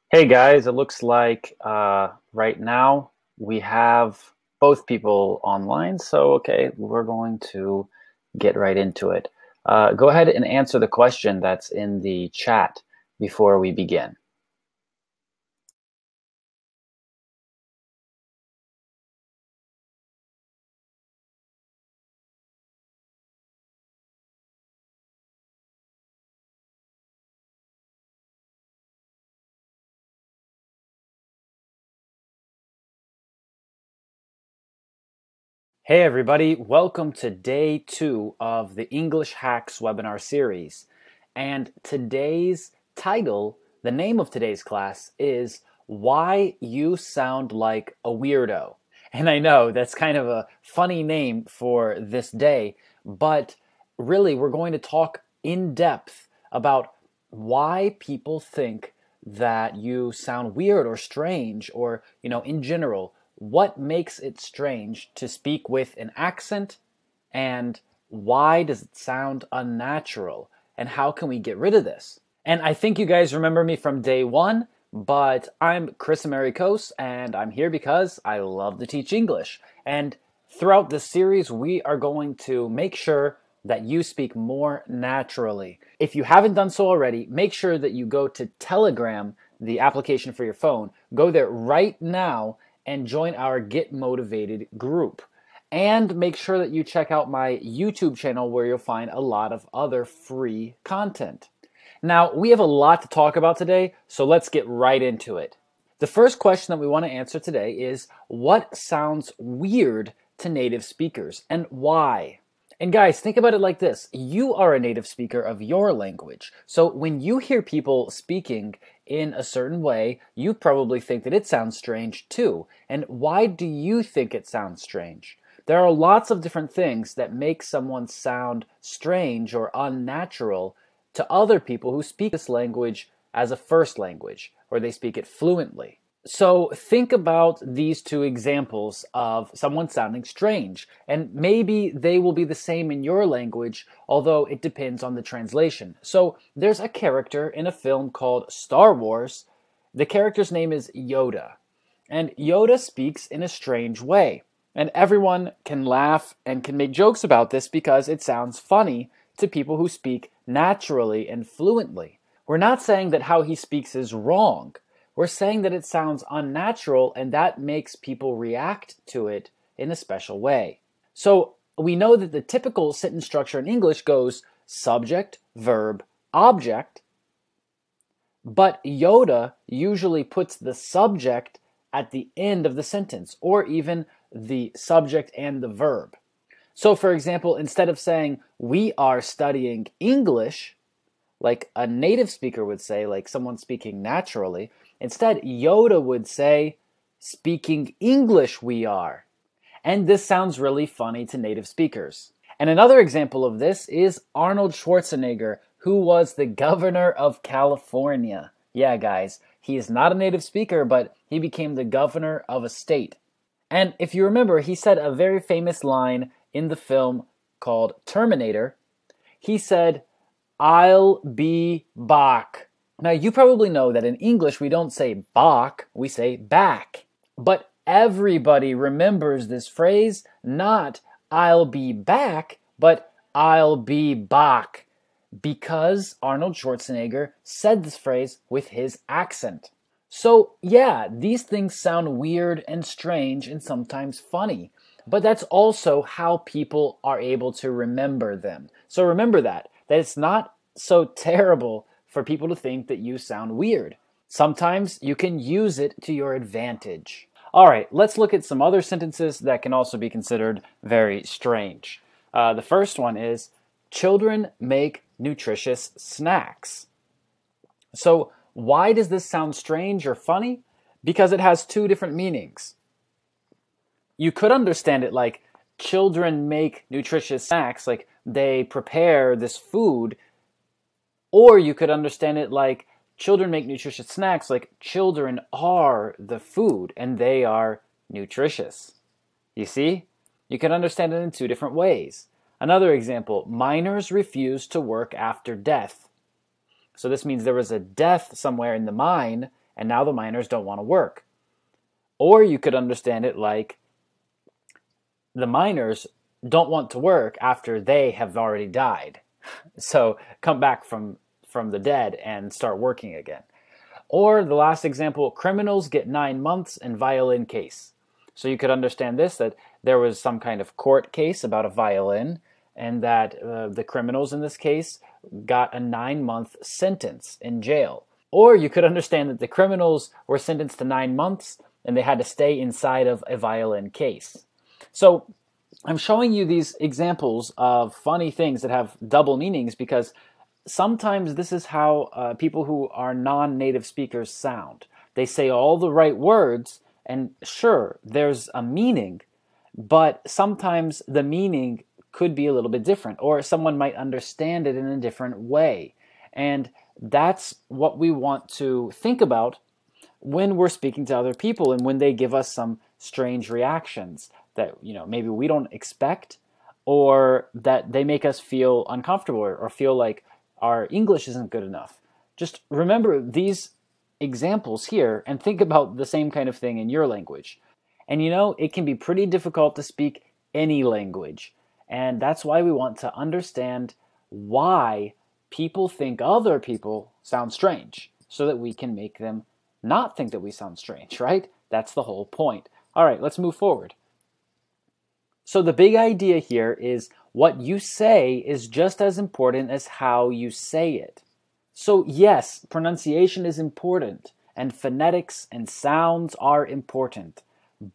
Hey guys, it looks like right now we have both people online, so okay, we're going to get right into it. Go ahead and answer the question that's in the chat before we begin. Hey everybody, welcome to day 2 of the English Hacks webinar series. And today's title, the name of today's class is Why You Sound Like a Weirdo. And I know that's kind of a funny name for this day, but really we're going to talk in depth about why people think that you sound weird or strange or, in general, what makes it strange to speak with an accent, and why does it sound unnatural, and how can we get rid of this? And I think you guys remember me from day 1, but I'm Kris Amerikos, and I'm here because I love to teach English. And throughout this series, we are going to make sure that you speak more naturally. If you haven't done so already, make sure that you go to Telegram, the application for your phone. Go there right now and join our Get Motivated group. And make sure that you check out my YouTube channel where you'll find a lot of other free content. Now, we have a lot to talk about today, so let's get right into it. The first question that we want to answer today is, what sounds weird to native speakers and why? And guys, think about it like this. You are a native speaker of your language. So when you hear people speaking in a certain way, you probably think that it sounds strange too. And why do you think it sounds strange? There are lots of different things that make someone sound strange or unnatural to other people who speak this language as a first language, or they speak it fluently. So think about these two examples of someone sounding strange, and maybe they will be the same in your language, although it depends on the translation. So there's a character in a film called Star Wars. The character's name is Yoda, and Yoda speaks in a strange way. And everyone can laugh and can make jokes about this because it sounds funny to people who speak naturally and fluently. We're not saying that how he speaks is wrong. We're saying that it sounds unnatural, and that makes people react to it in a special way. So we know that the typical sentence structure in English goes subject, verb, object, but Yoda usually puts the subject at the end of the sentence, or even the subject and the verb. So for example, instead of saying, we are studying English, like a native speaker would say, like someone speaking naturally, instead, Yoda would say, speaking English we are. And this sounds really funny to native speakers. And another example of this is Arnold Schwarzenegger, who was the governor of California. Yeah, guys, he is not a native speaker, but he became the governor of a state. And if you remember, he said a very famous line in the film called Terminator. He said, "I'll be back." Now, you probably know that in English we don't say "bach," we say "back." But everybody remembers this phrase, not "I'll be back," but "I'll be back," because Arnold Schwarzenegger said this phrase with his accent. So, yeah, these things sound weird and strange and sometimes funny, but that's also how people are able to remember them. So remember that it's not so terrible for people to think that you sound weird. Sometimes you can use it to your advantage. All right, let's look at some other sentences that can also be considered very strange. The first one is, children make nutritious snacks. So why does this sound strange or funny? Because it has two different meanings. You could understand it like children make nutritious snacks, like they prepare this food, or you could understand it like children make nutritious snacks, like children are the food and they are nutritious. You see? You can understand it in two different ways. Another example, miners refuse to work after death. So this means there was a death somewhere in the mine, and now the miners don't want to work. Or you could understand it like the miners don't want to work after they have already died. So come back from the dead and start working again. Or the last example, criminals get 9 months in violin case. So you could understand this, that there was some kind of court case about a violin, and that the criminals in this case got a 9-month sentence in jail. Or you could understand that the criminals were sentenced to 9 months and they had to stay inside of a violin case. So I'm showing you these examples of funny things that have double meanings because sometimes this is how people who are non-native speakers sound. They say all the right words, and sure, there's a meaning, but sometimes the meaning could be a little bit different, or someone might understand it in a different way. And that's what we want to think about when we're speaking to other people and when they give us some strange reactions that, you know, maybe we don't expect, or that they make us feel uncomfortable or feel like our English isn't good enough. Just remember these examples here and think about the same kind of thing in your language. And you know, it can be pretty difficult to speak any language. And that's why we want to understand why people think other people sound strange, so that we can make them not think that we sound strange, right? That's the whole point. All right, let's move forward. So the big idea here is what you say is just as important as how you say it. So yes, pronunciation is important, and phonetics and sounds are important,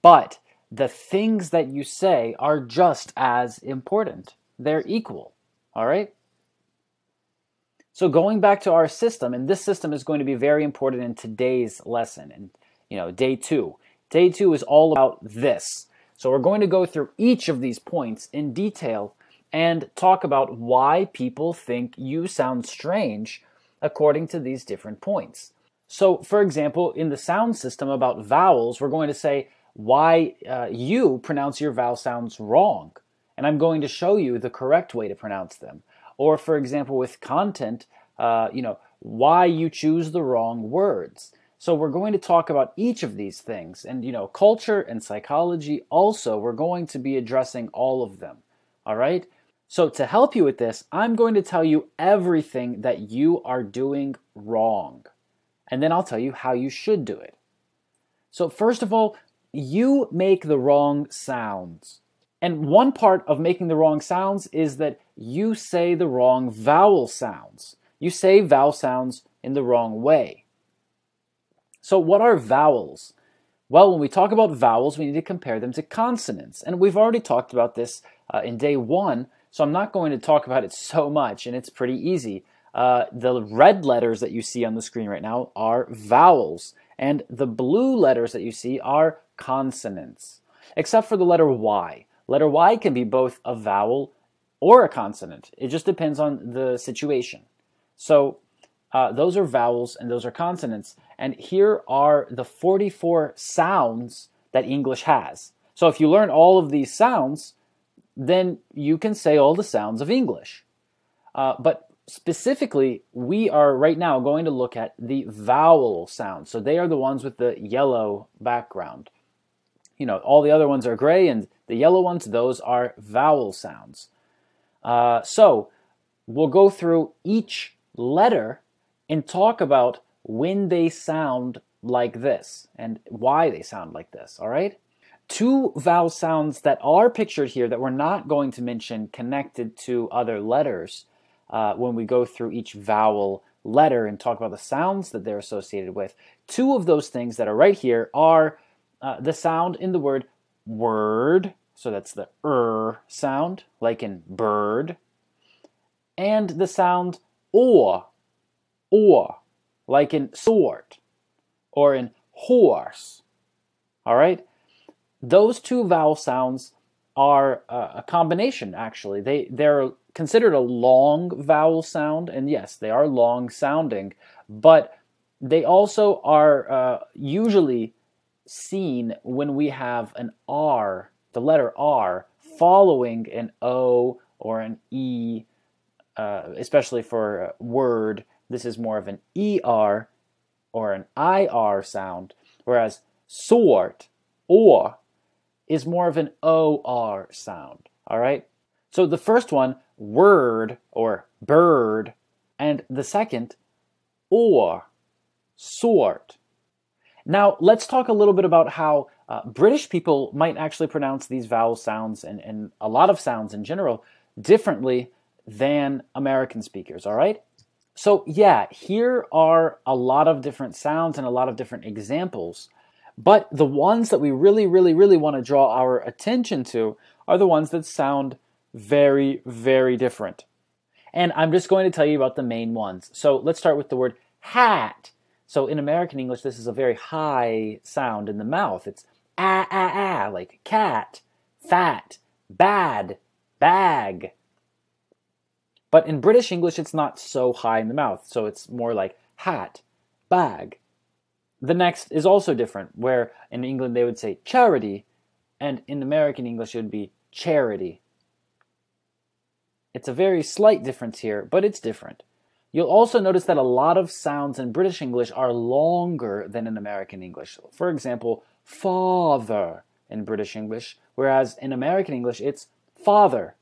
but the things that you say are just as important. They're equal, all right? So going back to our system, and this system is going to be very important in today's lesson, and you know, day 2. Day 2 is all about this. So we're going to go through each of these points in detail and talk about why people think you sound strange according to these different points. So, for example, in the sound system about vowels, we're going to say why you pronounce your vowel sounds wrong. And I'm going to show you the correct way to pronounce them. Or, for example, with content, why you choose the wrong words. So we're going to talk about each of these things. And, you know, culture and psychology also, we're going to be addressing all of them. All right? So to help you with this, I'm going to tell you everything that you are doing wrong. And then I'll tell you how you should do it. So first of all, you make the wrong sounds. And one part of making the wrong sounds is that you say the wrong vowel sounds. You say vowel sounds in the wrong way. So what are vowels? Well, when we talk about vowels, we need to compare them to consonants. And we've already talked about this in day 1, so I'm not going to talk about it so much, and it's pretty easy. The red letters that you see on the screen right now are vowels, and the blue letters that you see are consonants, except for the letter Y. Letter Y can be both a vowel or a consonant. It just depends on the situation. So those are vowels and those are consonants. And here are the 44 sounds that English has. So if you learn all of these sounds, then you can say all the sounds of English. But specifically, we are right now going to look at the vowel sounds. So they are the ones with the yellow background. You know, all the other ones are gray, and the yellow ones, those are vowel sounds. So we'll go through each letter and talk about when they sound like this and why they sound like this, all right? 2 vowel sounds that are pictured here that we're not going to mention connected to other letters when we go through each vowel letter and talk about the sounds that they're associated with. 2 of those things that are right here are the sound in the word word, so that's the sound, like in bird, and the sound or, like in sword, or in horse, all right? Those 2 vowel sounds are a combination, actually. They're considered a long vowel sound, and yes, they are long sounding, but they also are usually seen when we have an R, the letter R, following an O or an E, especially for word. This is more of an ER, or an IR sound, whereas sort or is more of an OR sound, all right? So the first one, word or bird, and the second, or, sort. Now, let's talk a little bit about how British people might actually pronounce these vowel sounds and a lot of sounds in general differently than American speakers, all right? So yeah, here are a lot of different sounds and a lot of different examples, but the ones that we really, really, really want to draw our attention to are the ones that sound very, very different. And I'm just going to tell you about the main ones. So let's start with the word hat. So in American English, this is a very high sound in the mouth. It's ah, ah, ah, like cat, fat, bad, bag. But in British English, it's not so high in the mouth. So it's more like hat, bag. The next is also different, where in England they would say charity, and in American English it would be charity. It's a very slight difference here, but it's different. You'll also notice that a lot of sounds in British English are longer than in American English. For example, father in British English, whereas in American English it's father.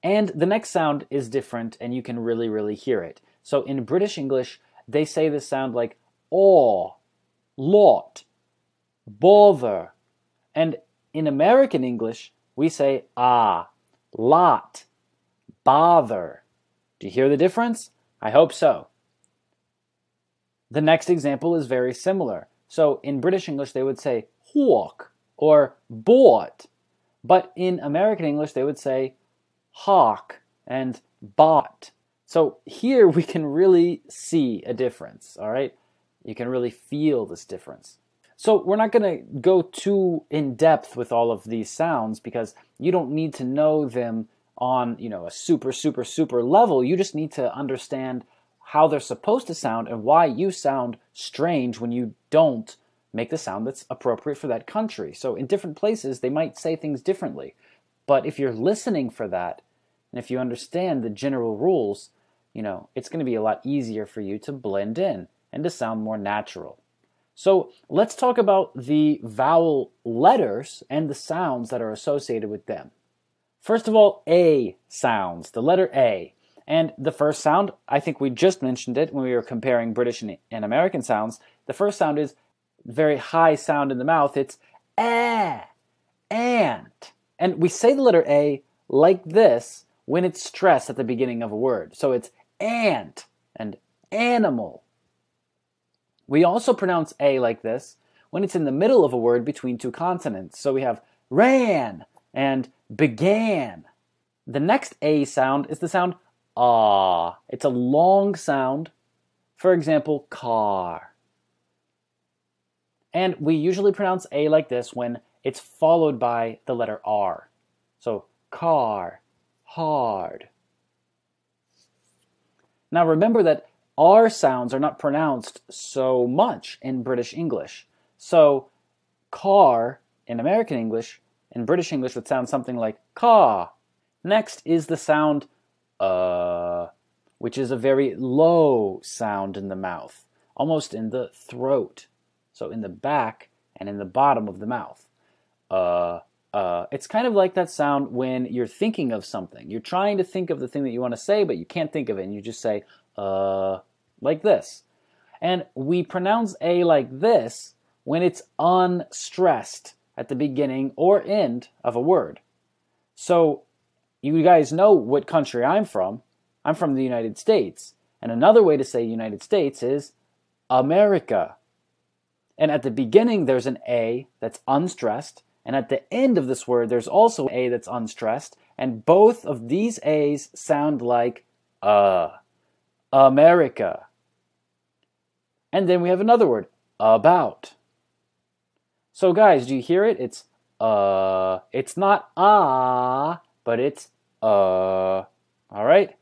And the next sound is different, and you can really, really hear it. So in British English, they say this sound like aw, lot, bother. And in American English, we say ah, lot, bother. Do you hear the difference? I hope so. The next example is very similar. So in British English, they would say hawk or bought. But in American English, they would say hawk and bought. So here we can really see a difference, all right? You can really feel this difference. So we're not going to go too in depth with all of these sounds because you don't need to know them on, a super, super, super level. You just need to understand how they're supposed to sound and why you sound strange when you don't make the sound that's appropriate for that country. So in different places, they might say things differently. But if you're listening for that, and if you understand the general rules, it's going to be a lot easier for you to blend in and to sound more natural. So let's talk about the vowel letters and the sounds that are associated with them. First of all, A sounds, the letter A. And the first sound, I think we just mentioned it when we were comparing British and American sounds. The first sound is very high sound in the mouth. It's eh, ant. And we say the letter A like this when it's stressed at the beginning of a word. So it's ant and animal. We also pronounce A like this when it's in the middle of a word between two consonants. So we have ran and began. The next A sound is the sound ah. It's a long sound. For example, car. And we usually pronounce A like this when it's followed by the letter R. So car, hard. Now remember that R sounds are not pronounced so much in British English. So car in American English, in British English would sound something like car. Next is the sound which is a very low sound in the mouth, almost in the throat. So in the back and in the bottom of the mouth. It's kind of like that sound when you're thinking of something. You're trying to think of the thing that you want to say, but you can't think of it, and you just say, like this. And we pronounce A like this when it's unstressed at the beginning or end of a word. So you guys know what country I'm from. I'm from the United States. And another way to say United States is America. And at the beginning, there's an A that's unstressed. And at the end of this word, there's also an A that's unstressed. And both of these A's sound like America. And then we have another word, about. So guys, do you hear it? It's not but it's all right?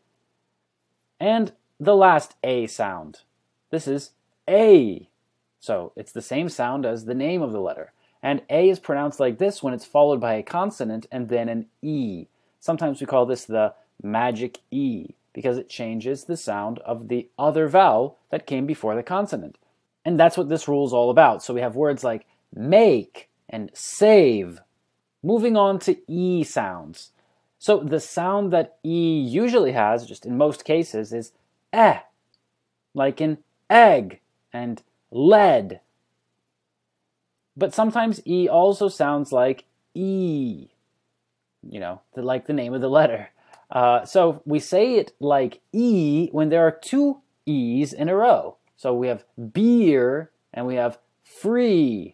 And the last A sound. This is A. So it's the same sound as the name of the letter. And A is pronounced like this when it's followed by a consonant and then an E. Sometimes we call this the magic E because it changes the sound of the other vowel that came before the consonant. And that's what this rule is all about. So we have words like make and save. Moving on to E sounds. So the sound that E usually has, just in most cases, is eh, like in egg and lead. But sometimes E also sounds like E, like the name of the letter. So we say it like E when there are two E's in a row. So we have beer and we have free.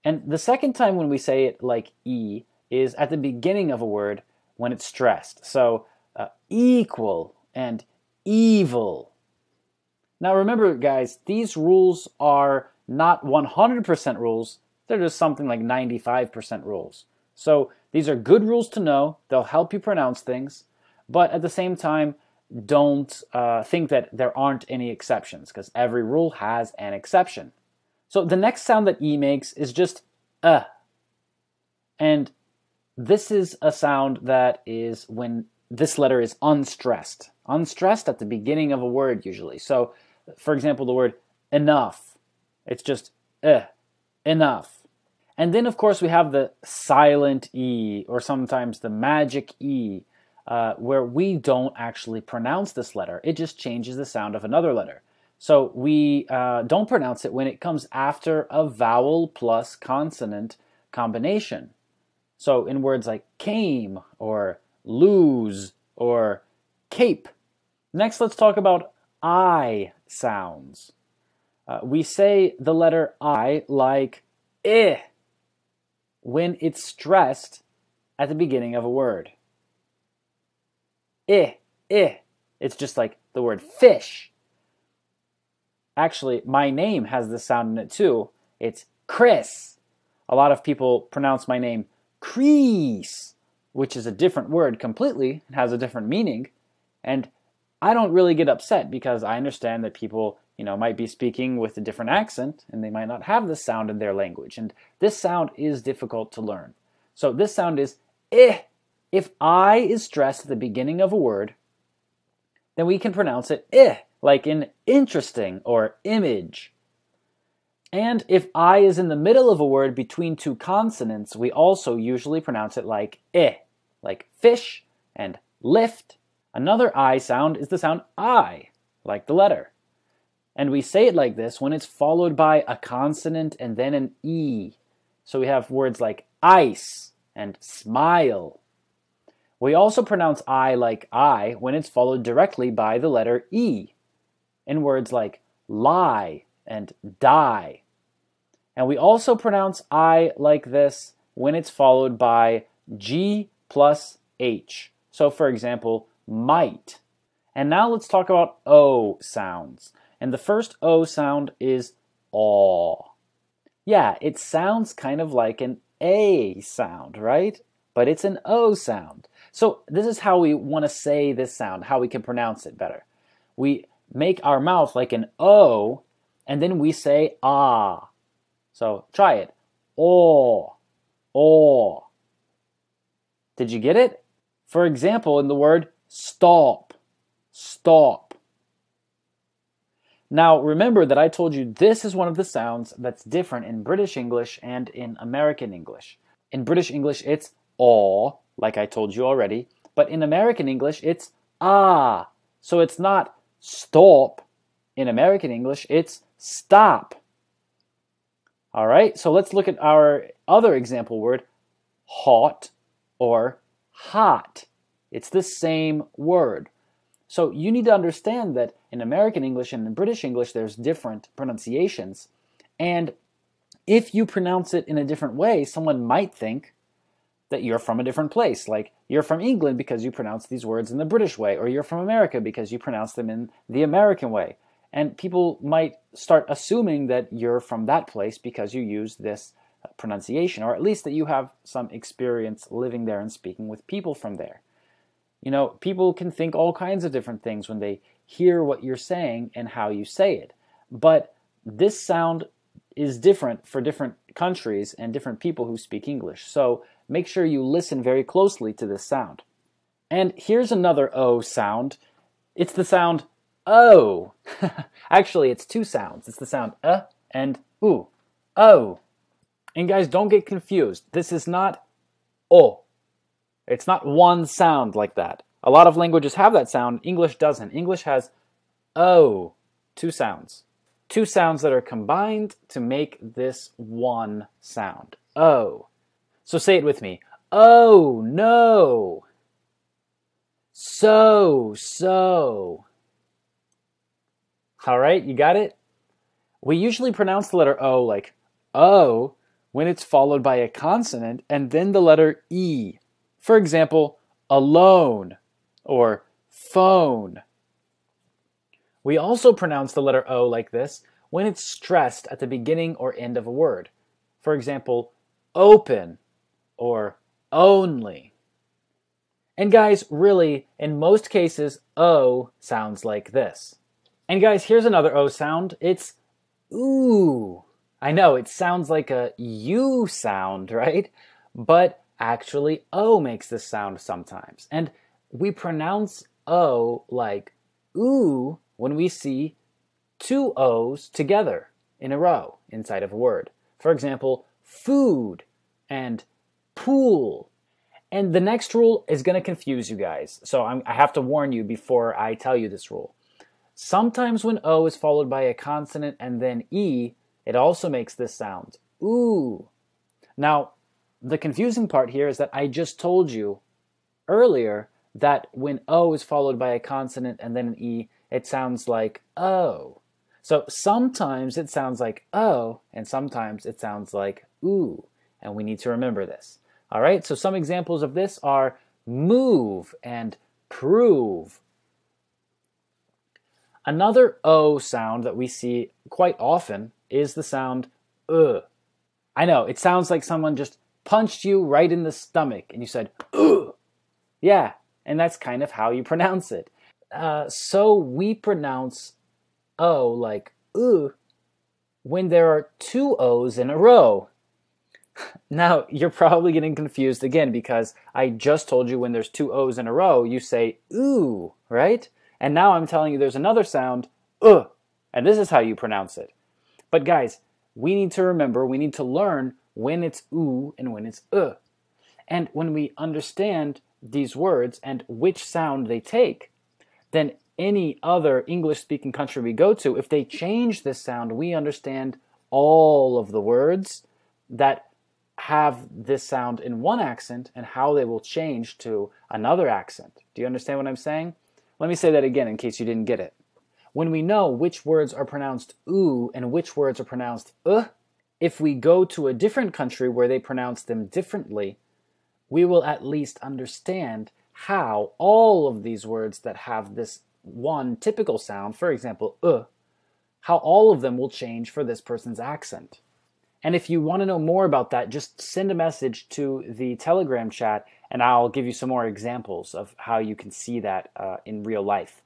And the second time when we say it like E is at the beginning of a word when it's stressed. So equal and evil. Now remember, guys, these rules are not 100% rules. They're just something like 95% rules. So these are good rules to know. They'll help you pronounce things. But at the same time, don't think that there aren't any exceptions, because every rule has an exception. So the next sound that E makes is just and this is a sound that is when this letter is unstressed. Unstressed at the beginning of a word usually. So for example, the word enough. It's just enough. And then of course we have the silent E, or sometimes the magic E, where we don't actually pronounce this letter. It just changes the sound of another letter. So we don't pronounce it when it comes after a vowel plus consonant combination. So in words like came or lose or cape. Next, let's talk about I sounds. We say the letter I like I when it's stressed at the beginning of a word. I. It's just like the word fish. Actually, my name has this sound in it too. It's Kris. A lot of people pronounce my name Kris, which is a different word completely. It has a different meaning. And I don't really get upset because I understand that people, might be speaking with a different accent and they might not have this sound in their language. And this sound is difficult to learn. So this sound is I. If I is stressed at the beginning of a word, then we can pronounce it I, like in interesting or image. And if I is in the middle of a word between two consonants, we also usually pronounce it like I, like fish and lift. Another I sound is the sound I, like the letter. And we say it like this when it's followed by a consonant and then an E. So we have words like ice and smile. We also pronounce I like I when it's followed directly by the letter E in words like lie and die. And we also pronounce I like this when it's followed by G plus H. So for example, might. And now let's talk about O sounds. And the first O sound is aw. Yeah, it sounds kind of like an A sound, right? But it's an O sound. So this is how we want to say this sound, how we can pronounce it better. We make our mouth like an O, and then we say ah. So try it. Aw, aw. Did you get it? For example, in the word stop, stop. Now remember that I told you this is one of the sounds that's different in British English and in American English. In British English, it's aw, like I told you already, but in American English, it's ah. So it's not stop. In American English, it's stop. All right, so let's look at our other example word, hot or hot. It's the same word. So you need to understand that in American English and in British English, there's different pronunciations. And if you pronounce it in a different way, someone might think that you're from a different place. Like you're from England because you pronounce these words in the British way, or you're from America because you pronounce them in the American way. And people might start assuming that you're from that place because you use this pronunciation, or at least that you have some experience living there and speaking with people from there. People can think all kinds of different things when they hear what you're saying and how you say it. But this sound is different for different countries and different people who speak English. So make sure you listen very closely to this sound. And here's another O sound. It's the sound oh. Actually, it's two sounds. It's the sound and oo. Oh. And guys, don't get confused. This is not o. It's not one sound like that. A lot of languages have that sound. English doesn't. English has o. Two sounds. Two sounds that are combined to make this one sound. Oh. So say it with me. Oh, no. So. All right, you got it? We usually pronounce the letter O like O when it's followed by a consonant and then the letter E. For example, alone or phone. We also pronounce the letter O like this when it's stressed at the beginning or end of a word. For example, open or only. And guys, really, in most cases, O sounds like this. And guys, here's another O sound. It's ooh. I know, it sounds like a U sound, right? But actually, O makes this sound sometimes. And we pronounce O like ooh when we see two O's together in a row inside of a word. For example, food and pool. And the next rule is going to confuse you guys. So I have to warn you before I tell you this rule. Sometimes when O is followed by a consonant and then E, it also makes this sound, ooh. Now, the confusing part here is that I just told you earlier that when O is followed by a consonant and then an E, it sounds like O. So sometimes it sounds like O, and sometimes it sounds like ooh, and we need to remember this. All right, so some examples of this are move and prove. Another O sound that we see quite often is the sound I know, it sounds like someone just punched you right in the stomach and you said, ugh. Yeah, and that's kind of how you pronounce it. So we pronounce O like when there are two O's in a row. Now, you're probably getting confused again because I just told you when there's two O's in a row, you say ooh, right? And now I'm telling you there's another sound, and this is how you pronounce it. But guys, we need to remember, we need to learn when it's ooh and when it's And when we understand these words and which sound they take, then any other English-speaking country we go to, if they change this sound, we understand all of the words that have this sound in one accent and how they will change to another accent. Do you understand what I'm saying? Let me say that again in case you didn't get it. When we know which words are pronounced ooh and which words are pronounced if we go to a different country where they pronounce them differently, we will at least understand how all of these words that have this one typical sound, for example, how all of them will change for this person's accent. And if you want to know more about that, just send a message to the Telegram chat and I'll give you some more examples of how you can see that in real life.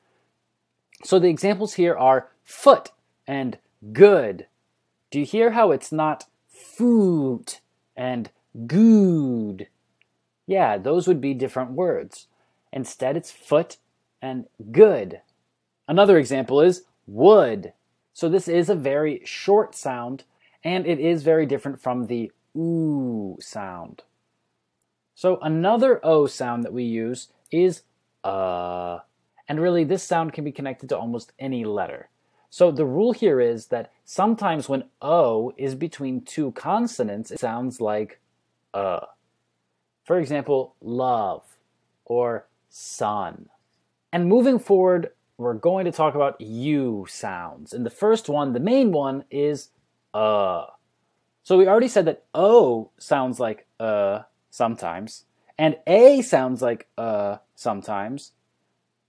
So the examples here are foot and good. Do you hear how it's not foot and good? Yeah, those would be different words. Instead, it's foot and good. Another example is wood. So this is a very short sound, and it is very different from the ooh sound. So another O sound that we use is and really this sound can be connected to almost any letter. So the rule here is that sometimes when O is between two consonants, it sounds like For example, love or sun. And moving forward, we're going to talk about U sounds. And the first one, the main one, is So we already said that O sounds like sometimes, and A sounds like sometimes.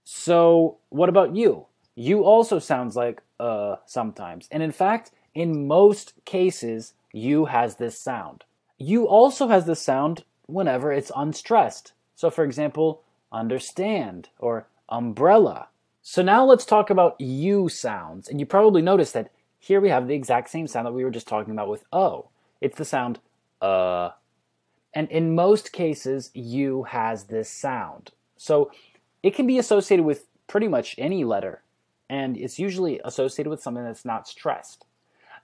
So what about U? U also sounds like sometimes. And in fact, in most cases, U has this sound. U also has this sound whenever it's unstressed. So for example, understand or umbrella. So now let's talk about U sounds. And you probably noticed that here we have the exact same sound that we were just talking about with O. It's the sound And in most cases, U has this sound. So it can be associated with pretty much any letter. and it's usually associated with something that's not stressed.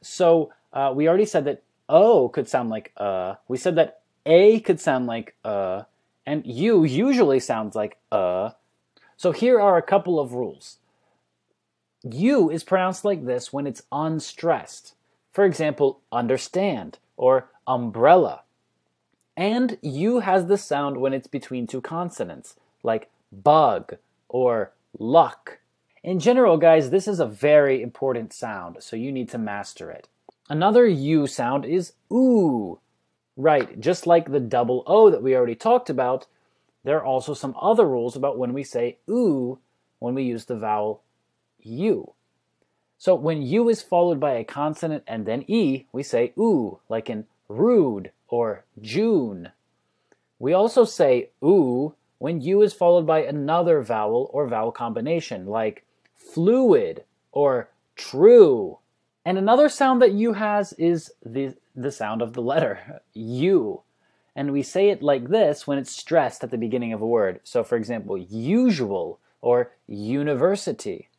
So we already said that O could sound like we said that A could sound like and U usually sounds like So here are a couple of rules. U is pronounced like this when it's unstressed. For example, understand or umbrella. And U has the sound when it's between two consonants, like bug or luck. In general, guys, this is a very important sound, so you need to master it. Another U sound is ooh. Right, just like the double O that we already talked about, there are also some other rules about when we say ooh when we use the vowel U. So when U is followed by a consonant and then E, we say ooh, like in rude or June. We also say ooh when U is followed by another vowel or vowel combination, like fluid or true. And another sound that U has is the sound of the letter U. And we say it like this when it's stressed at the beginning of a word. So for example, usual or university.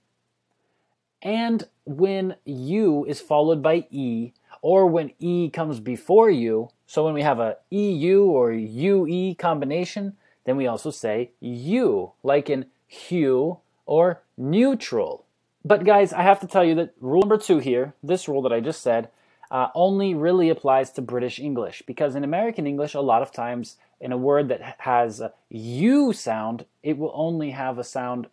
And when U is followed by E, or when E comes before U, so when we have a EU or UE combination, then we also say U, like in hue or neutral. But guys, I have to tell you that rule number 2 here, this rule that I just said, only really applies to British English, because in American English, a lot of times in a word that has a U sound, it will only have a sound,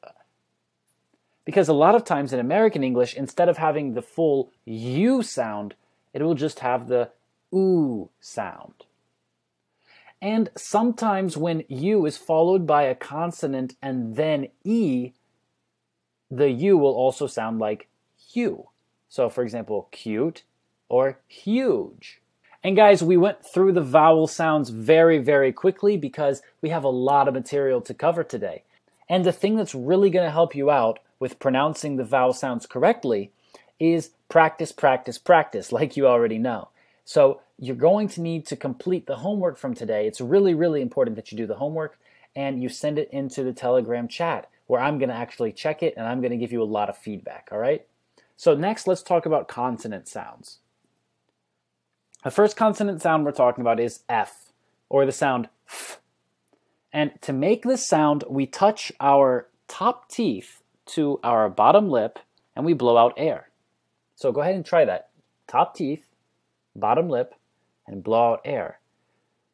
because a lot of times in American English, instead of having the full U sound, it will just have the OO sound. And sometimes when U is followed by a consonant and then E, the U will also sound like U. So for example, cute or huge. And guys, we went through the vowel sounds very, very quickly because we have a lot of material to cover today. And the thing that's really going to help you out with pronouncing the vowel sounds correctly is practice, practice, practice, like you already know. So you're going to need to complete the homework from today. It's really, really important that you do the homework and you send it into the Telegram chat where I'm going to actually check it and I'm going to give you a lot of feedback, all right? So next, let's talk about consonant sounds. The first consonant sound we're talking about is F, or the sound F. And to make this sound, we touch our top teeth to our bottom lip and we blow out air. So go ahead and try that. Top teeth, bottom lip, and blow out air.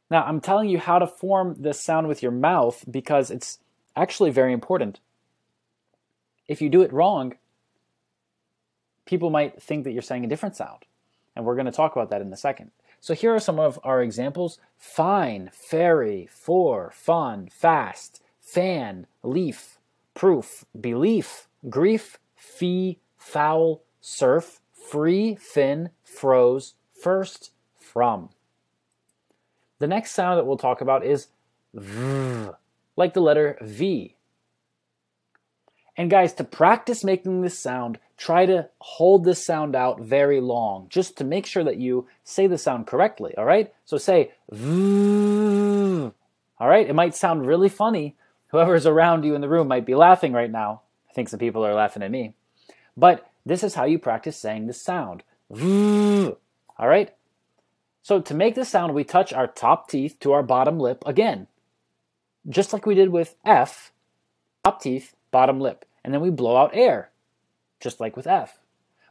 Now, I'm telling you how to form this sound with your mouth because it's actually very important. If you do it wrong, people might think that you're saying a different sound. And we're going to talk about that in a second. So here are some of our examples. Fine, fairy, for, fun, fast, fan, leaf, proof, belief, grief, fee, foul, surf, free, fin, froze, first, from. The next sound that we'll talk about is V, like the letter V. And guys, to practice making this sound, try to hold this sound out very long, just to make sure that you say the sound correctly, all right? So say V, all right? It might sound really funny. Whoever's around you in the room might be laughing right now. I think some people are laughing at me. But this is how you practice saying the sound. V, all right? So to make this sound, we touch our top teeth to our bottom lip again. Just like we did with F, top teeth, bottom lip. And then we blow out air, just like with F.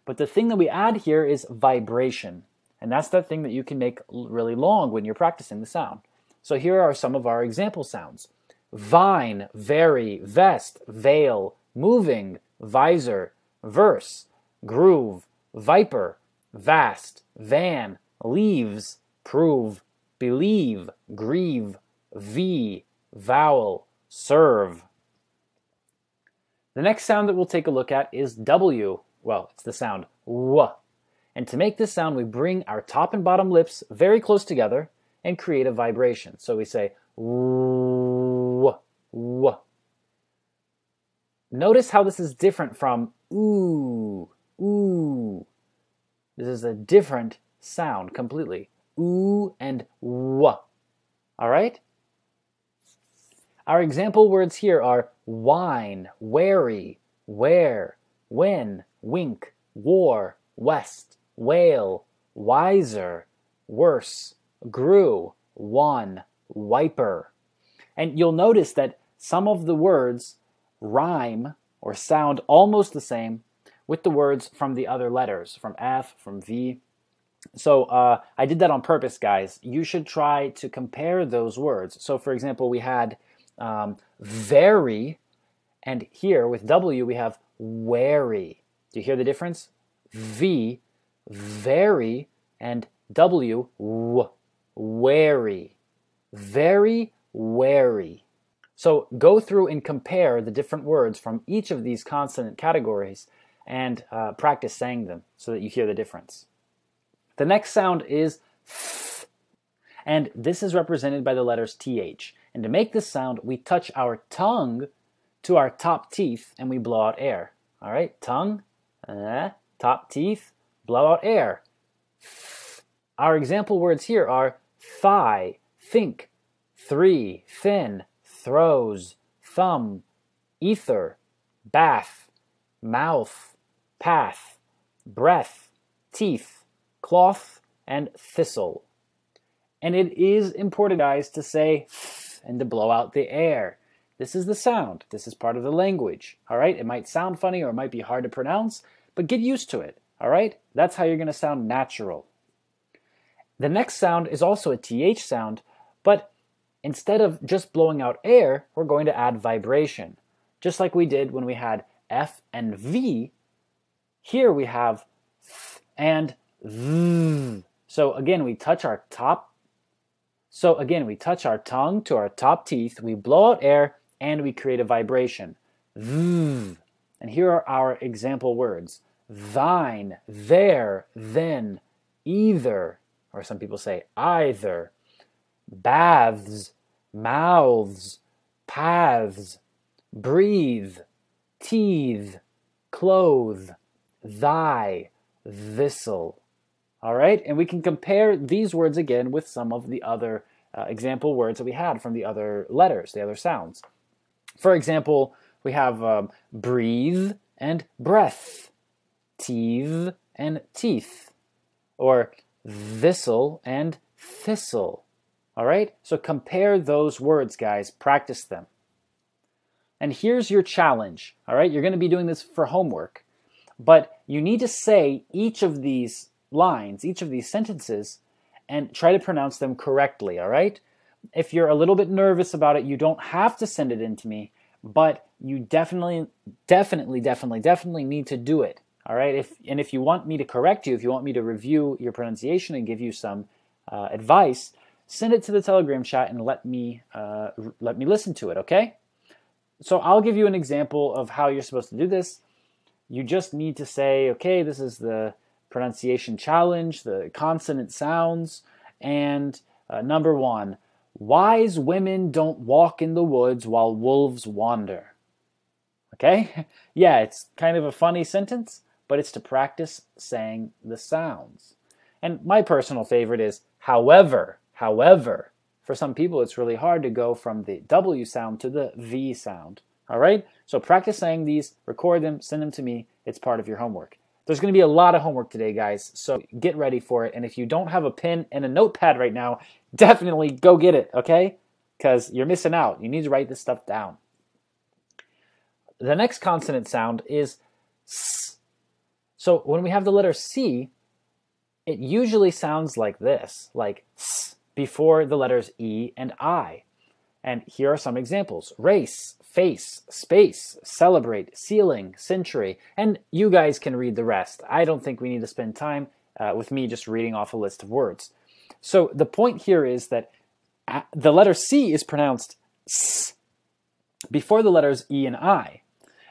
But the thing that we add here is vibration. And that's that thing that you can make really long when you're practicing the sound. So here are some of our example sounds. Vine, very, vest, veil, moving, visor, verse, groove, viper, vast, van, leaves, prove, believe, grieve, v, vowel, serve. The next sound that we'll take a look at is W. Well, it's the sound W. And to make this sound, we bring our top and bottom lips very close together and create a vibration. So we say W, W. Notice how this is different from ooh, ooh. This is a different sound completely. Ooh and W. All right? Our example words here are wine, wary, wear, win, wink, war, west, whale, wiser, worse, grew, won, wiper. And you'll notice that some of the words rhyme or sound almost the same with the words from the other letters, from F, from V. So I did that on purpose, guys. You should try to compare those words. So for example, we had very, and here with W we have wary. Do you hear the difference? V, very, and W, wary. Very wary. So go through and compare the different words from each of these consonant categories and practice saying them so that you hear the difference. The next sound is th, and this is represented by the letters TH. And to make this sound, we touch our tongue to our top teeth and we blow out air. All right, tongue, top teeth, blow out air. Our example words here are thigh, think, three, thin, throws, thumb, ether, bath, mouth, path, breath, teeth, cloth, and thistle. And it is important, guys, to say th and to blow out the air. This is the sound. This is part of the language. All right? It might sound funny or it might be hard to pronounce, but get used to it. All right? That's how you're going to sound natural. The next sound is also a TH sound, but instead of just blowing out air, we're going to add vibration. Just like we did when we had F and V, here we have th and v. So again, we touch our tongue to our top teeth, we blow out air, and we create a vibration. V. And here are our example words. Thine, there, then, either, or some people say either, baths, mouths, paths, breathe, teeth, clothe, thy, thistle. All right, and we can compare these words again with some of the other example words that we had from the other letters, the other sounds. For example, we have breathe and breath, teeth and teeth, or thistle and thistle. All right, so compare those words, guys. Practice them. And here's your challenge. All right, you're going to be doing this for homework, but you need to say each of these lines, each of these sentences, and try to pronounce them correctly. All right. If you're a little bit nervous about it, you don't have to send it in to me, but you definitely need to do it. All right. If you want me to correct you, if you want me to review your pronunciation and give you some advice, send it to the Telegram chat and let me listen to it. Okay. So I'll give you an example of how you're supposed to do this. You just need to say, okay, this is the pronunciation challenge, the consonant sounds, and number 1, wise women don't walk in the woods while wolves wander. Okay? Yeah, it's kind of a funny sentence, but it's to practice saying the sounds. And my personal favorite is however. For some people, it's really hard to go from the W sound to the V sound. All right? So practice saying these, record them, send them to me. It's part of your homework. There's going to be a lot of homework today, guys, so get ready for it. And if you don't have a pen and a notepad right now, definitely go get it, okay? Because you're missing out. You need to write this stuff down. The next consonant sound is S. So when we have the letter C, it usually sounds like this, like S, before the letters E and I. And here are some examples. Race, face, space, celebrate, ceiling, century. And you guys can read the rest. I don't think we need to spend time with me just reading off a list of words. So the point here is that the letter C is pronounced S before the letters E and I.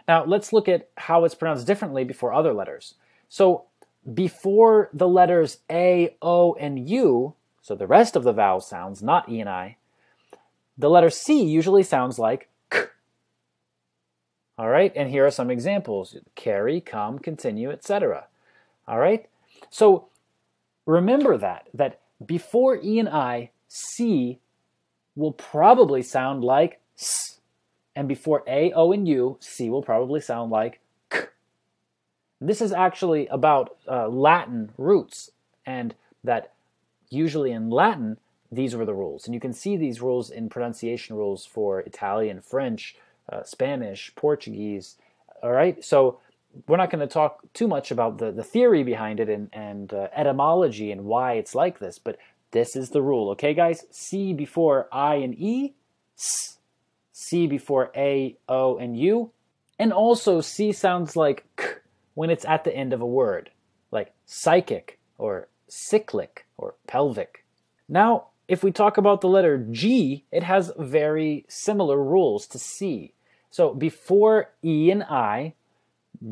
Now let's look at how it's pronounced differently before other letters. So before the letters A, O, and U, so the rest of the vowel sounds, not E and I, the letter C usually sounds like K. All right, and here are some examples. Carry, come, continue, etc. All right, so remember that before E and I, C will probably sound like S. And before A, O, and U, C will probably sound like K. This is actually about Latin roots, and that usually in Latin, these were the rules. And you can see these rules in pronunciation rules for Italian, French, Spanish, Portuguese. All right, so we're not going to talk too much about the theory behind it and etymology and why it's like this, but this is the rule, okay, guys? C before I and E, S. C before A, O, and U. And also, C sounds like K when it's at the end of a word, like psychic or cyclic or pelvic. Now, if we talk about the letter G, it has very similar rules to C. So before E and I,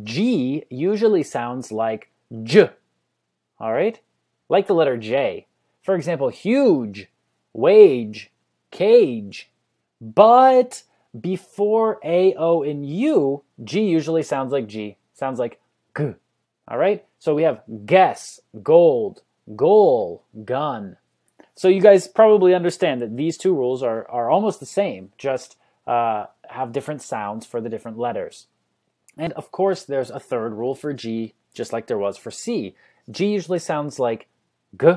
G usually sounds like J, all right? Like the letter J. For example, huge, wage, cage. But before A, O, and U, G usually sounds like G, sounds like G, all right? So we have guess, gold, goal, gun. So you guys probably understand that these two rules are almost the same, just have different sounds for the different letters. And of course, there's a third rule for G, just like there was for C. G usually sounds like G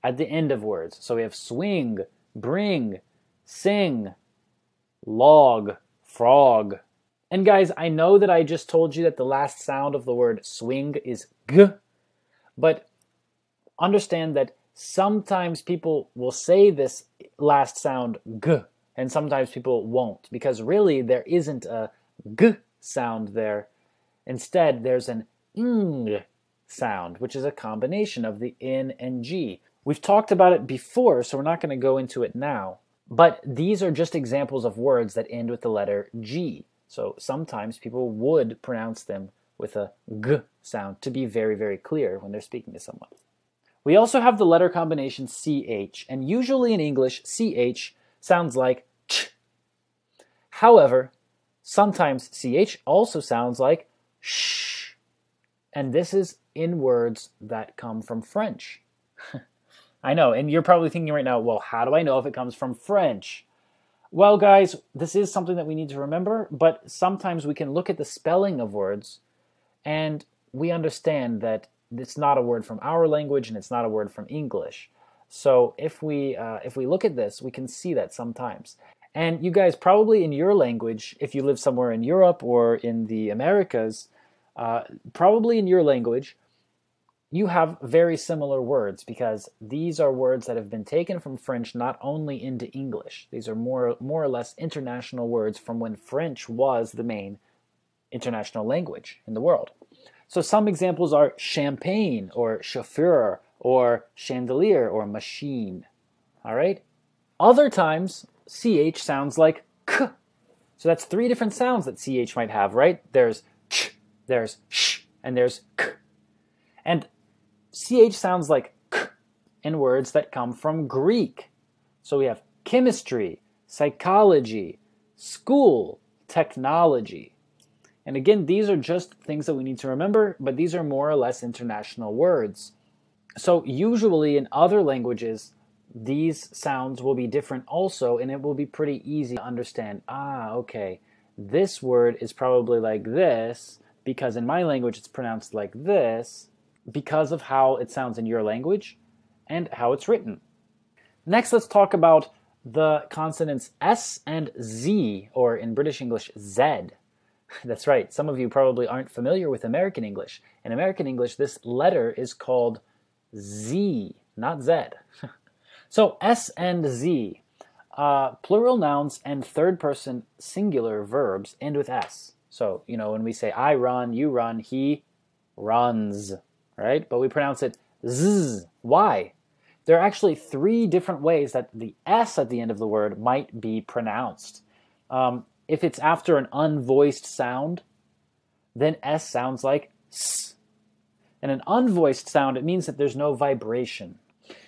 at the end of words. So we have swing, bring, sing, log, frog. And guys, I know that I just told you that the last sound of the word swing is G, but understand that sometimes people will say this last sound G, and sometimes people won't, because really there isn't a G sound there. Instead, there's an ng sound, which is a combination of the N and G. We've talked about it before, so we're not going to go into it now. But these are just examples of words that end with the letter G. So sometimes people would pronounce them with a G sound to be very, very clear when they're speaking to someone. We also have the letter combination CH, and usually in English, CH sounds like ch. However, sometimes CH also sounds like sh. And this is in words that come from French. I know, and you're probably thinking right now, well, how do I know if it comes from French? Well, guys, this is something that we need to remember, but sometimes we can look at the spelling of words and we understand that it's not a word from our language and it's not a word from English. So if we look at this, we can see that sometimes. And you guys, probably in your language, if you live somewhere in Europe or in the Americas, probably in your language, you have very similar words, because these are words that have been taken from French not only into English. These are more or less international words from when French was the main international language in the world. So some examples are champagne or chauffeur or chandelier or machine. All right? Other times, CH sounds like K. So that's three different sounds that CH might have, right? There's ch, there's sh, and there's K. And CH sounds like K in words that come from Greek. So we have chemistry, psychology, school, technology. And again, these are just things that we need to remember, but these are more or less international words. So usually in other languages, these sounds will be different also, and it will be pretty easy to understand. Ah, okay, this word is probably like this, because in my language it's pronounced like this, because of how it sounds in your language and how it's written. Next, let's talk about the consonants S and Z, or in British English, Z. That's right, some of you probably aren't familiar with American English. In American English, this letter is called Z, not Z. So S and Z, plural nouns and third person singular verbs end with S. So, you know, when we say I run, you run, he runs, right? But we pronounce it Z. Why? There are actually three different ways that the S at the end of the word might be pronounced. If it's after an unvoiced sound, then S sounds like S. And an unvoiced sound, it means that there's no vibration.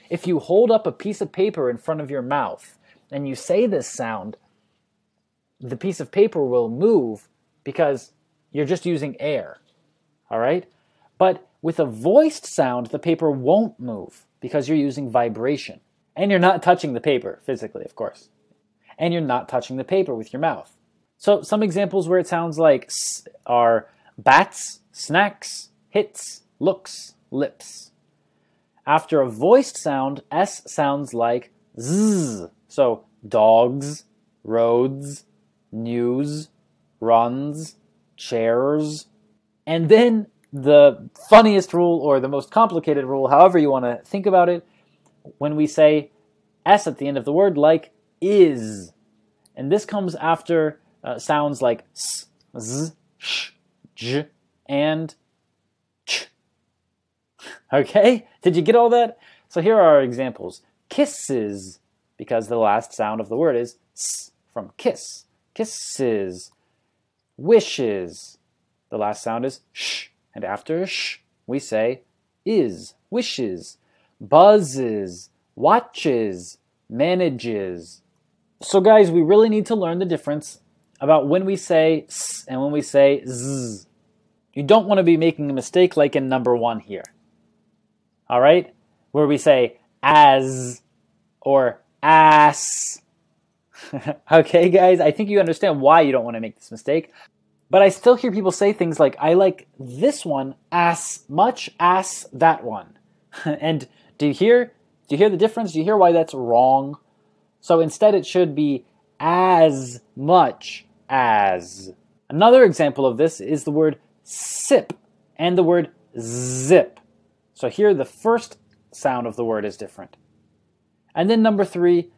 If you hold up a piece of paper in front of your mouth and you say this sound, the piece of paper will move because you're just using air, all right? But with a voiced sound, the paper won't move because you're using vibration. And you're not touching the paper, physically, of course. And you're not touching the paper with your mouth. So some examples where it sounds like S are bats, snacks, hits, looks, lips. After a voiced sound, S sounds like Z. So dogs, roads, news, runs, chairs. And then the funniest rule, or the most complicated rule, however you want to think about it, when we say S at the end of the word, like is. And this comes after sounds like S, Z, Sh, J, and Ch. Okay? Did you get all that? So here are our examples. Kisses, because the last sound of the word is S from kiss. Kisses. Wishes. The last sound is sh, and after sh, we say is, wishes. Buzzes, watches, manages. So guys, we really need to learn the difference about when we say s and when we say z. You don't want to be making a mistake like in number 1 here. All right? Where we say as or ass. Okay, guys? I think you understand why you don't want to make this mistake. But I still hear people say things like, I like this one as much as that one. And do you hear the difference? Do you hear why that's wrong? So instead it should be as much as. Another example of this is the word sip and the word zip. So here the first sound of the word is different. And then number 3,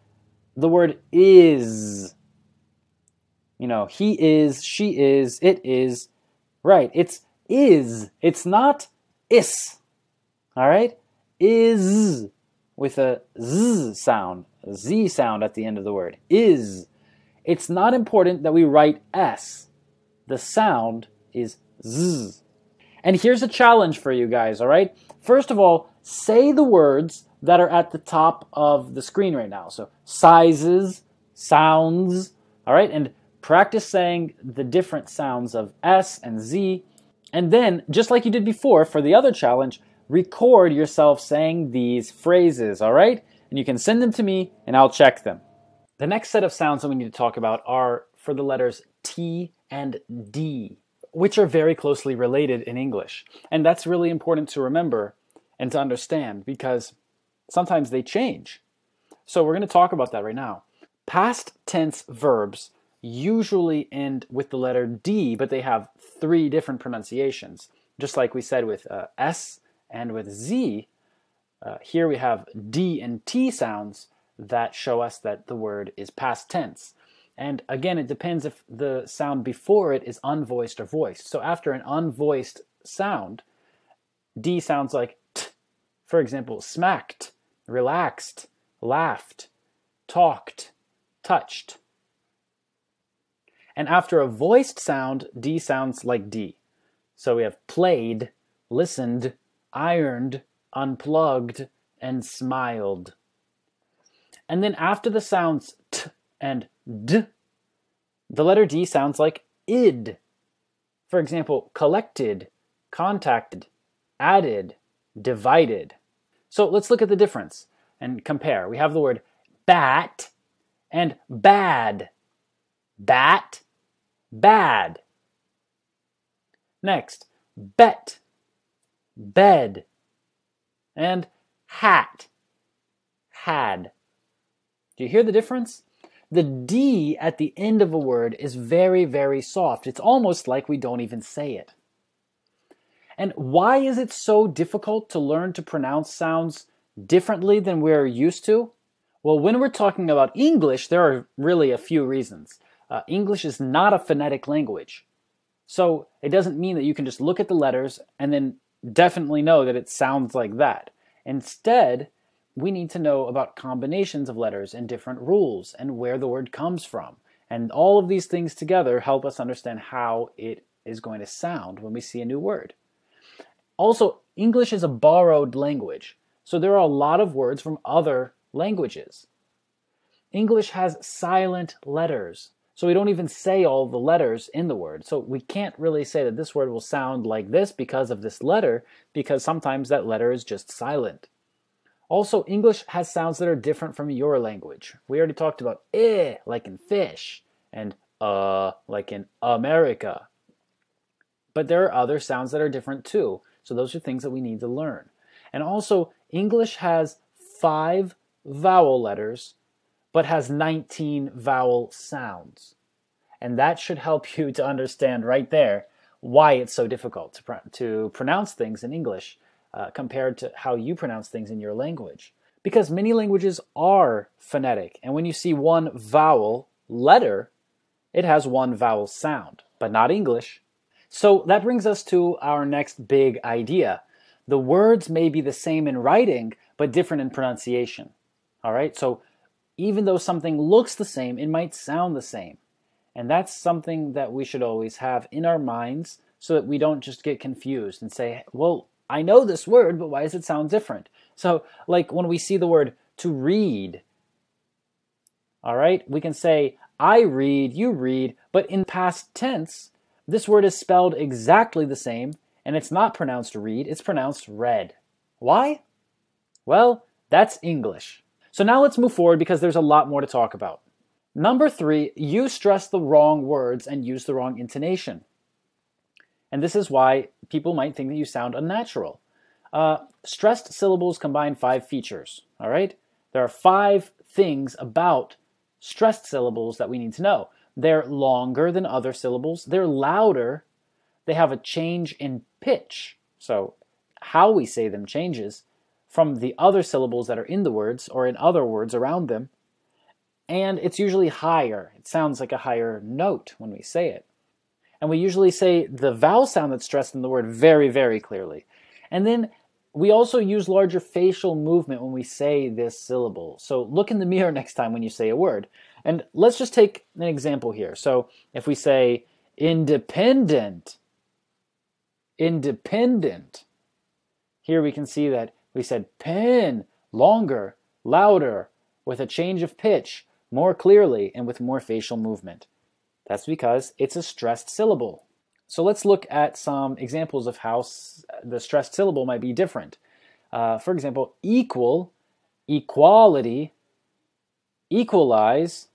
the word is. You know, he is, she is, it is. Right, it's is. It's not is. All right? Is with a z sound, a z sound at the end of the word. Is. It's not important that we write s. The sound is z. And here's a challenge for you guys, all right? First of all, say the words that are at the top of the screen right now. So sizes, sounds, all right? And practice saying the different sounds of S and Z. And then, just like you did before for the other challenge, record yourself saying these phrases, all right? And you can send them to me and I'll check them. The next set of sounds that we need to talk about are for the letters T and D, which are very closely related in English. And that's really important to remember and to understand because sometimes they change. So we're going to talk about that right now. Past tense verbs usually end with the letter D, but they have 3 different pronunciations. Just like we said with S and with Z, here we have D and T sounds that show us that the word is past tense. And again, it depends if the sound before it is unvoiced or voiced. So after an unvoiced sound, D sounds like T. For example, smacked, relaxed, laughed, talked, touched. And after a voiced sound, D sounds like D. So we have played, listened, ironed, unplugged, and smiled. And then after the sounds T and D, the letter D sounds like id. For example, collected, contacted, added, divided. So let's look at the difference and compare. We have the word bat and bad. Bat, bad. Next, bet, bed, and hat, had. Do you hear the difference? The D at the end of a word is very, very soft. It's almost like we don't even say it. And why is it so difficult to learn to pronounce sounds differently than we're used to? Well, when we're talking about English, there are really a few reasons. English is not a phonetic language. So it doesn't mean that you can just look at the letters and then definitely know that it sounds like that. Instead, we need to know about combinations of letters and different rules and where the word comes from. And all of these things together help us understand how it is going to sound when we see a new word. Also, English is a borrowed language, so there are a lot of words from other languages. English has silent letters, so we don't even say all the letters in the word. So we can't really say that this word will sound like this because of this letter, because sometimes that letter is just silent. Also, English has sounds that are different from your language. We already talked about eh, like in fish, and like in America. But there are other sounds that are different too. So those are things that we need to learn. And also, English has 5 vowel letters, but has 19 vowel sounds. And that should help you to understand right there why it's so difficult to pronounce things in English compared to how you pronounce things in your language. Because many languages are phonetic, and when you see one vowel letter, it has one vowel sound, but not English. So that brings us to our next big idea. The words may be the same in writing, but different in pronunciation. All right, so even though something looks the same, it might sound the same. And that's something that we should always have in our minds so that we don't just get confused and say, well, I know this word, but why does it sound different? So like when we see the word to read, all right, we can say, I read, you read, but in past tense, this word is spelled exactly the same, and it's not pronounced read, it's pronounced read. Why? Well, that's English. So now let's move forward because there's a lot more to talk about. Number 3, you stress the wrong words and use the wrong intonation. And this is why people might think that you sound unnatural. Stressed syllables combine 5 features, all right? There are 5 things about stressed syllables that we need to know. They're longer than other syllables. They're louder. They have a change in pitch. So how we say them changes from the other syllables that are in the words or in other words around them. And it's usually higher. It sounds like a higher note when we say it. And we usually say the vowel sound that's stressed in the word very, very clearly. And then we also use larger facial movement when we say this syllable. So look in the mirror next time when you say a word. And let's just take an example here. So if we say independent, independent, here we can see that we said pen, longer, louder, with a change of pitch, more clearly, and with more facial movement. That's because it's a stressed syllable. So let's look at some examples of how the stressed syllable might be different. For example, equal, equality, equalize,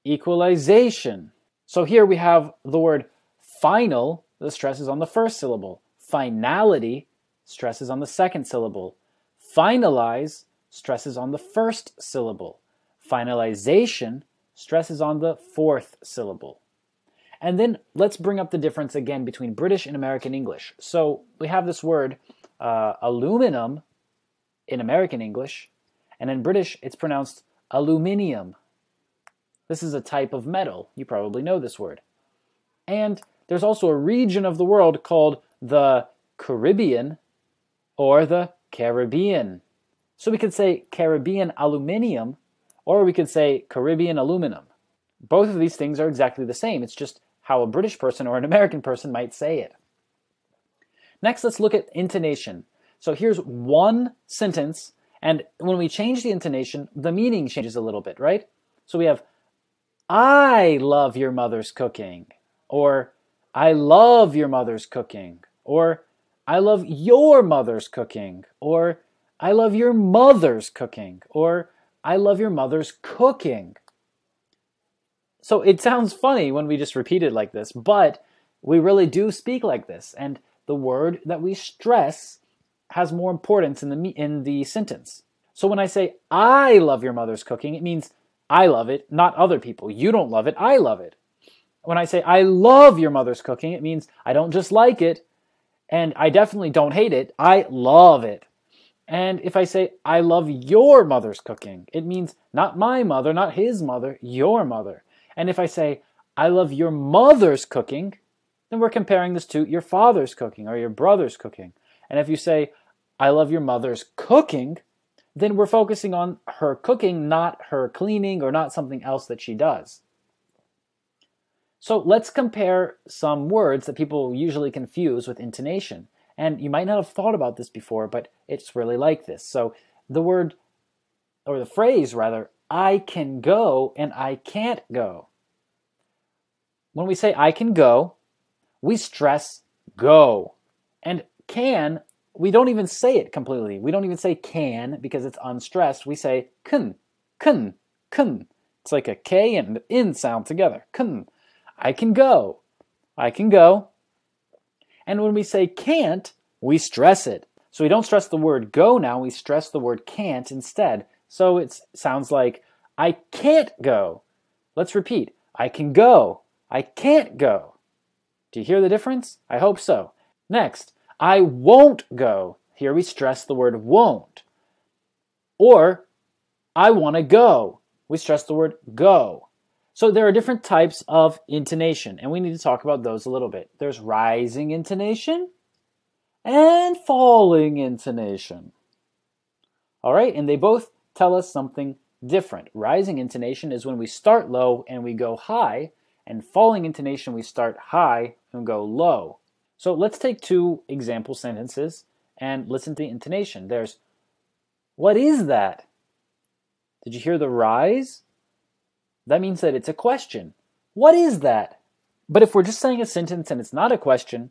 equalization. So here we have the word final, the stress is on the first syllable. Finality, stress is on the second syllable. Finalize, stress is on the first syllable. Finalization, stress is on the fourth syllable. And then let's bring up the difference again between British and American English. So we have this word aluminum in American English, and in British it's pronounced aluminium. This is a type of metal. You probably know this word. And there's also a region of the world called the Caribbean or the Caribbean. So we could say Caribbean aluminium, or we could say Caribbean aluminum. Both of these things are exactly the same. It's just how a British person or an American person might say it. Next, let's look at intonation. So here's one sentence, and when we change the intonation, the meaning changes a little bit, right? So we have, I love your mother's cooking, or I love your mother's cooking, or I love your mother's cooking, or I love your mother's cooking, or I love your mother's cooking. So it sounds funny when we just repeat it like this, but we really do speak like this. And the word that we stress has more importance in the sentence. So when I say, I love your mother's cooking, it means I love it, not other people. You don't love it, I love it. When I say, I love your mother's cooking, it means I don't just like it, and I definitely don't hate it, I love it. And if I say, I love your mother's cooking, it means not my mother, not his mother, your mother. And if I say, I love your mother's cooking, then we're comparing this to your father's cooking or your brother's cooking. And if you say, I love your mother's cooking, then we're focusing on her cooking, not her cleaning or not something else that she does. So let's compare some words that people usually confuse with intonation. And you might not have thought about this before, but it's really like this. So the word, or the phrase rather, I can go and I can't go. When we say I can go, we stress go. And can, we don't even say it completely. We don't even say can because it's unstressed. We say kun, kun, kun. It's like a K and an N sound together. Kun. I can go. I can go. And when we say can't, we stress it. So we don't stress the word go now, we stress the word can't instead. So it sounds like, I can't go. Let's repeat. I can go. I can't go. Do you hear the difference? I hope so. Next, I won't go. Here we stress the word won't. Or, I want to go. We stress the word go. So there are different types of intonation, and we need to talk about those a little bit. There's rising intonation and falling intonation. All right, and they both tell us something different. Rising intonation is when we start low and we go high, and falling intonation we start high and go low. So let's take two example sentences and listen to the intonation. There's, what is that? Did you hear the rise? That means that it's a question. What is that? But if we're just saying a sentence and it's not a question,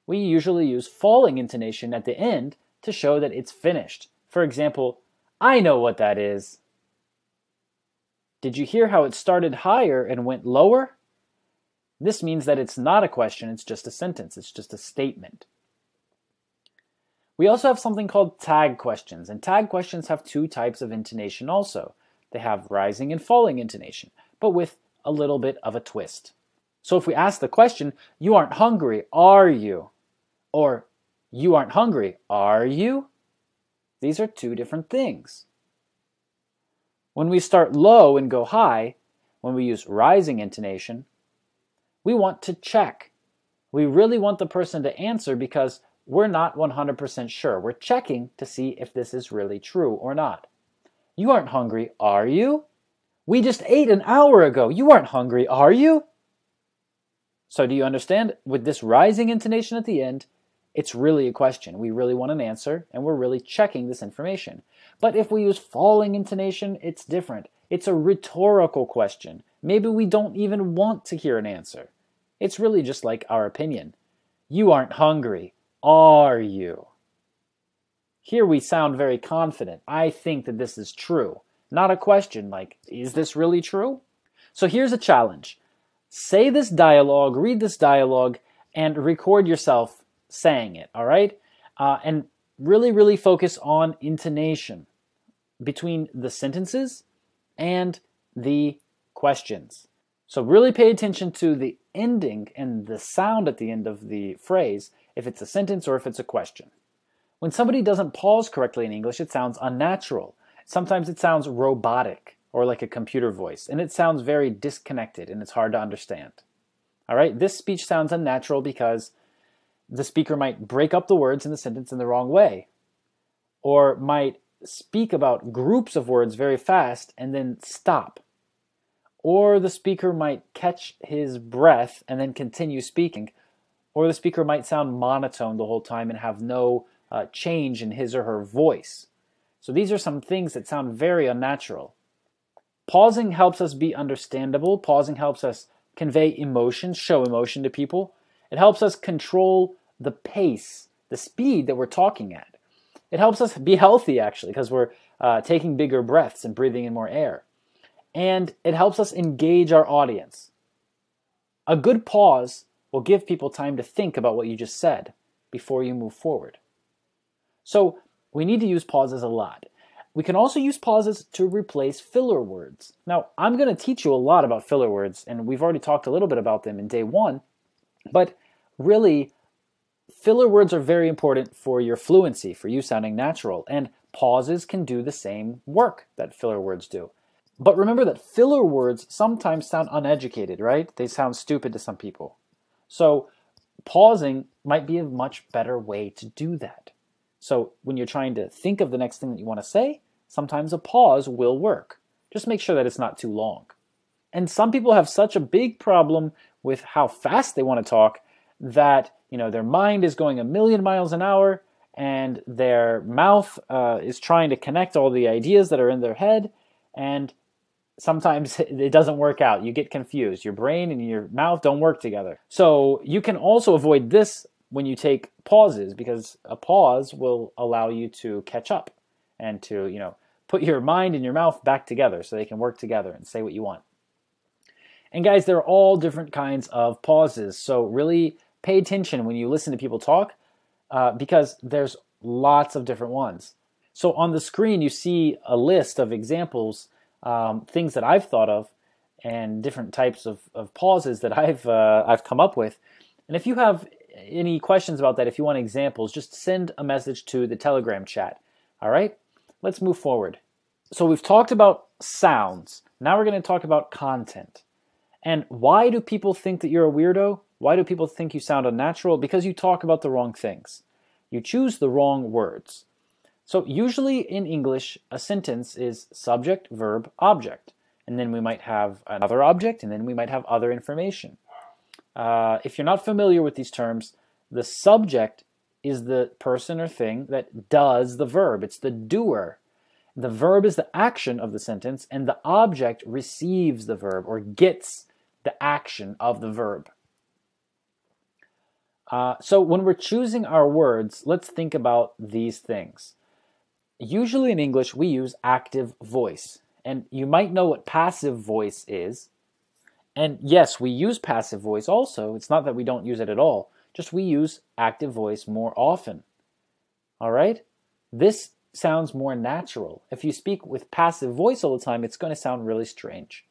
we usually use falling intonation at the end to show that it's finished. For example, I know what that is. Did you hear how it started higher and went lower? This means that it's not a question, it's just a sentence, it's just a statement. We also have something called tag questions, and tag questions have two types of intonation also. They have rising and falling intonation, but with a little bit of a twist. So if we ask the question, you aren't hungry, are you? Or, you aren't hungry, are you? These are two different things. When we start low and go high, when we use rising intonation, we want to check. We really want the person to answer because we're not 100% sure. We're checking to see if this is really true or not. You aren't hungry, are you? We just ate an hour ago. You aren't hungry, are you? So do you understand? With this rising intonation at the end, it's really a question. We really want an answer, and we're really checking this information. But if we use falling intonation, it's different. It's a rhetorical question. Maybe we don't even want to hear an answer. It's really just like our opinion. You aren't hungry, are you? Here we sound very confident. I think that this is true. Not a question like, is this really true? So here's a challenge. Say this dialogue, read this dialogue, and record yourself saying it, all right? And really focus on intonation between the sentences and the questions. So really pay attention to the ending and the sound at the end of the phrase, if it's a sentence or if it's a question. When somebody doesn't pause correctly in English, it sounds unnatural. Sometimes it sounds robotic or like a computer voice, and it sounds very disconnected and it's hard to understand. All right, this speech sounds unnatural because the speaker might break up the words in the sentence in the wrong way, or might speak about groups of words very fast and then stop. Or the speaker might catch his breath and then continue speaking. Or the speaker might sound monotone the whole time and have no change in his or her voice. So these are some things that sound very unnatural. Pausing helps us be understandable. Pausing helps us convey emotions, show emotion to people. It helps us control the pace, the speed that we're talking at. It helps us be healthy, actually, because we're taking bigger breaths and breathing in more air. And it helps us engage our audience. A good pause will give people time to think about what you just said before you move forward. So we need to use pauses a lot. We can also use pauses to replace filler words. Now, I'm going to teach you a lot about filler words, and we've already talked a little bit about them in day one, but really, filler words are very important for your fluency, for you sounding natural, and pauses can do the same work that filler words do. But remember that filler words sometimes sound uneducated, right? They sound stupid to some people. So pausing might be a much better way to do that. So when you're trying to think of the next thing that you want to say, sometimes a pause will work. Just make sure that it's not too long. And some people have such a big problem with how fast they want to talk that, their mind is going 1,000,000 miles an hour and their mouth is trying to connect all the ideas that are in their head, and sometimes it doesn't work out. You get confused. Your brain and your mouth don't work together. So you can also avoid this when you take pauses, because a pause will allow you to catch up and to, put your mind and your mouth back together so they can work together and say what you want. And guys, there are all different kinds of pauses. So really pay attention when you listen to people talk. because there's lots of different ones. So on the screen, you see a list of examples, things that I've thought of, and different types of pauses that I've come up with. And if you have any questions about that, if you want examples, just send a message to the Telegram chat. All right, let's move forward. So we've talked about sounds. Now we're going to talk about content. And why do people think that you're a weirdo? Why do people think you sound unnatural? Because you talk about the wrong things. You choose the wrong words. So usually in English, a sentence is subject, verb, object. And then we might have another object, and then we might have other information. If you're not familiar with these terms, the subject is the person or thing that does the verb. It's the doer. The verb is the action of the sentence, and the object receives the verb or gets the action of the verb. So when we're choosing our words, let's think about these things. Usually in English, we use active voice. And you might know what passive voice is. And yes, we use passive voice also. It's not that we don't use it at all. Just we use active voice more often. All right? This sounds more natural. If you speak with passive voice all the time, it's going to sound really strange.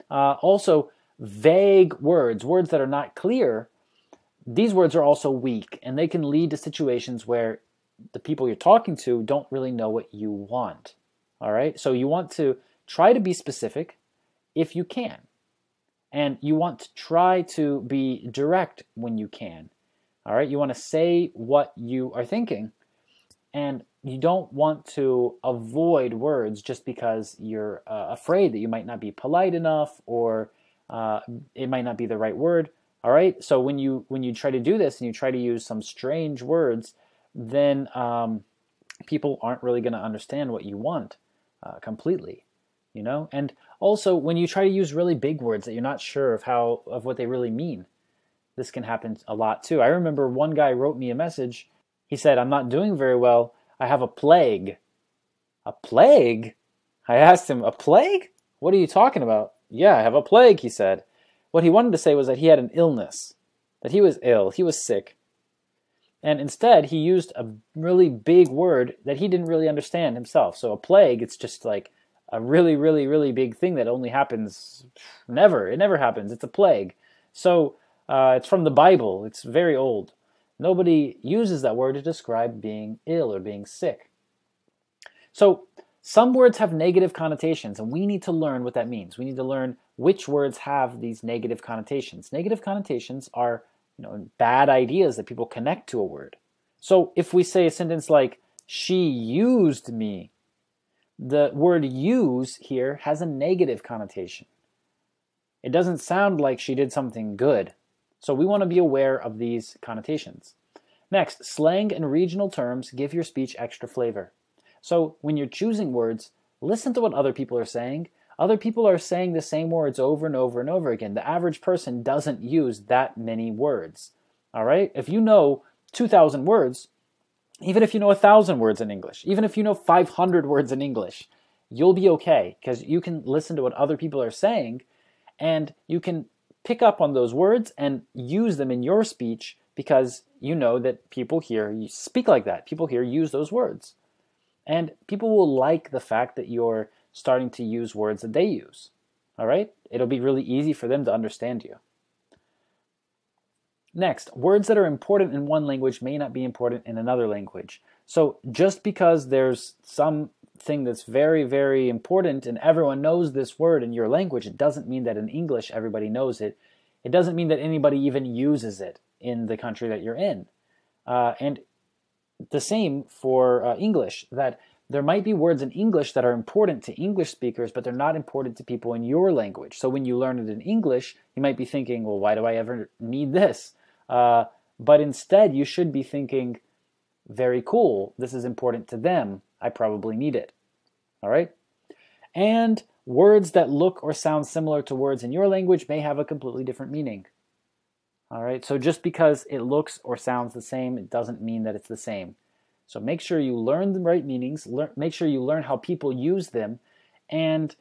Also, vague words, words that are not clear, these words are also weak, and they can lead to situations where the people you're talking to don't really know what you want. All right? So you want to try to be specific if you can. And you want to try to be direct when you can. All right? You want to say what you are thinking. And you don't want to avoid words just because you're afraid that you might not be polite enough or it might not be the right word. All right? So when you try to do this and you try to use some strange words, then people aren't really going to understand what you want completely. You know, and also when you try to use really big words that you're not sure of what they really mean, this can happen a lot too. I remember one guy wrote me a message. He said, "I'm not doing very well. I have a plague." A plague? I asked him, "A plague? What are you talking about?" "Yeah, I have a plague," he said. What he wanted to say was that he had an illness, that he was ill, he was sick. And instead, he used a really big word that he didn't really understand himself. So a plague, it's just like a really, really, really big thing that only happens never. It never happens. It's a plague. So it's from the Bible. It's very old. Nobody uses that word to describe being ill or being sick. So some words have negative connotations, and we need to learn what that means. We need to learn which words have these negative connotations. Negative connotations are, bad ideas that people connect to a word. So if we say a sentence like, "She used me," the word use here has a negative connotation. It doesn't sound like she did something good. So we want to be aware of these connotations. Next, slang and regional terms give your speech extra flavor. So when you're choosing words, listen to what other people are saying. Other people are saying the same words over and over and over again. The average person doesn't use that many words. All right? If you know 2,000 words, even if you know 1,000 words in English, even if you know 500 words in English, you'll be okay because you can listen to what other people are saying and you can pick up on those words and use them in your speech because you know that people here you speak like that. People here use those words. And people will like the fact that you're starting to use words that they use. All right? It'll be really easy for them to understand you. Next, words that are important in one language may not be important in another language. So just because there's something that's very, very important and everyone knows this word in your language, it doesn't mean that in English everybody knows it. It doesn't mean that anybody even uses it in the country that you're in. And the same for English, that there might be words in English that are important to English speakers, but they're not important to people in your language. So when you learn it in English, you might be thinking, well, why do I ever need this? But instead, you should be thinking, very cool, this is important to them. I probably need it. All right? And words that look or sound similar to words in your language may have a completely different meaning. All right? So just because it looks or sounds the same, it doesn't mean that it's the same. So make sure you learn the right meanings, make sure you learn how people use them, and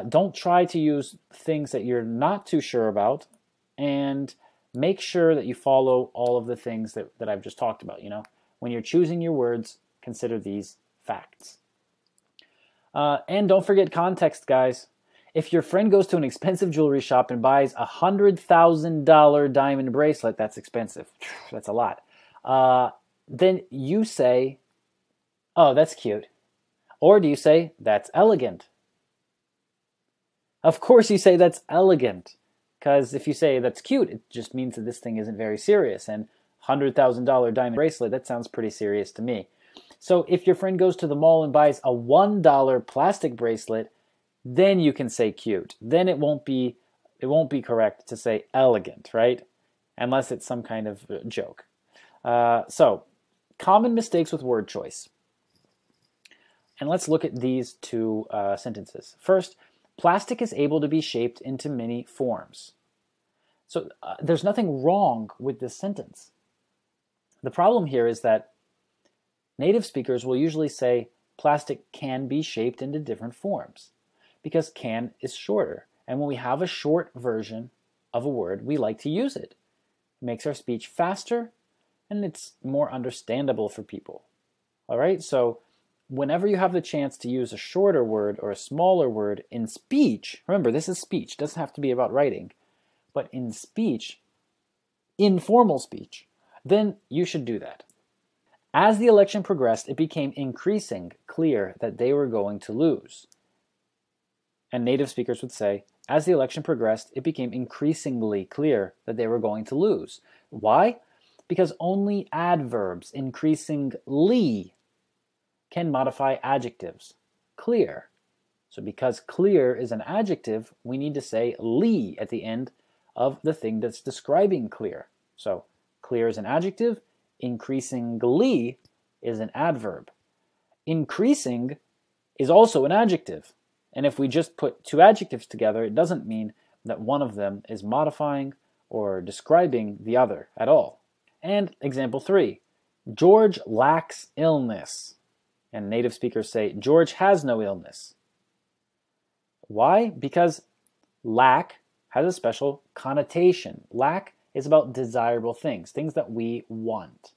don't try to use things that you're not too sure about, and make sure that you follow all of the things that I've just talked about, when you're choosing your words, consider these facts. And don't forget context, guys. If your friend goes to an expensive jewelry shop and buys a $100,000 diamond bracelet, that's expensive. That's a lot. Then you say, oh, that's cute. Or do you say, that's elegant? Of course you say that's elegant, because if you say that's cute, it just means that this thing isn't very serious. And $100,000 diamond bracelet, that sounds pretty serious to me. So if your friend goes to the mall and buys a $1 plastic bracelet, then you can say cute. Then it won't be correct to say elegant, right? Unless it's some kind of joke. So, common mistakes with word choice. And let's look at these two sentences. First, plastic is able to be shaped into many forms. So there's nothing wrong with this sentence. The problem here is that native speakers will usually say plastic can be shaped into different forms because can is shorter. And when we have a short version of a word, we like to use it. It makes our speech faster and it's more understandable for people. All right, so whenever you have the chance to use a shorter word or a smaller word in speech, remember this is speech, it doesn't have to be about writing, but in speech, informal speech, then you should do that. As the election progressed, it became increasingly clear that they were going to lose. And native speakers would say, as the election progressed, it became increasingly clear that they were going to lose. Why? Because only adverbs, increasingly, can modify adjectives. Clear. So because clear is an adjective, we need to say "ly" at the end of the thing that's describing clear. So clear is an adjective, increasingly is an adverb. Increasing is also an adjective. And if we just put two adjectives together, it doesn't mean that one of them is modifying or describing the other at all. And example 3, George lacks illness. And native speakers say, George has no illness. Why? Because lack has a special connotation. Lack is about desirable things, things that we want.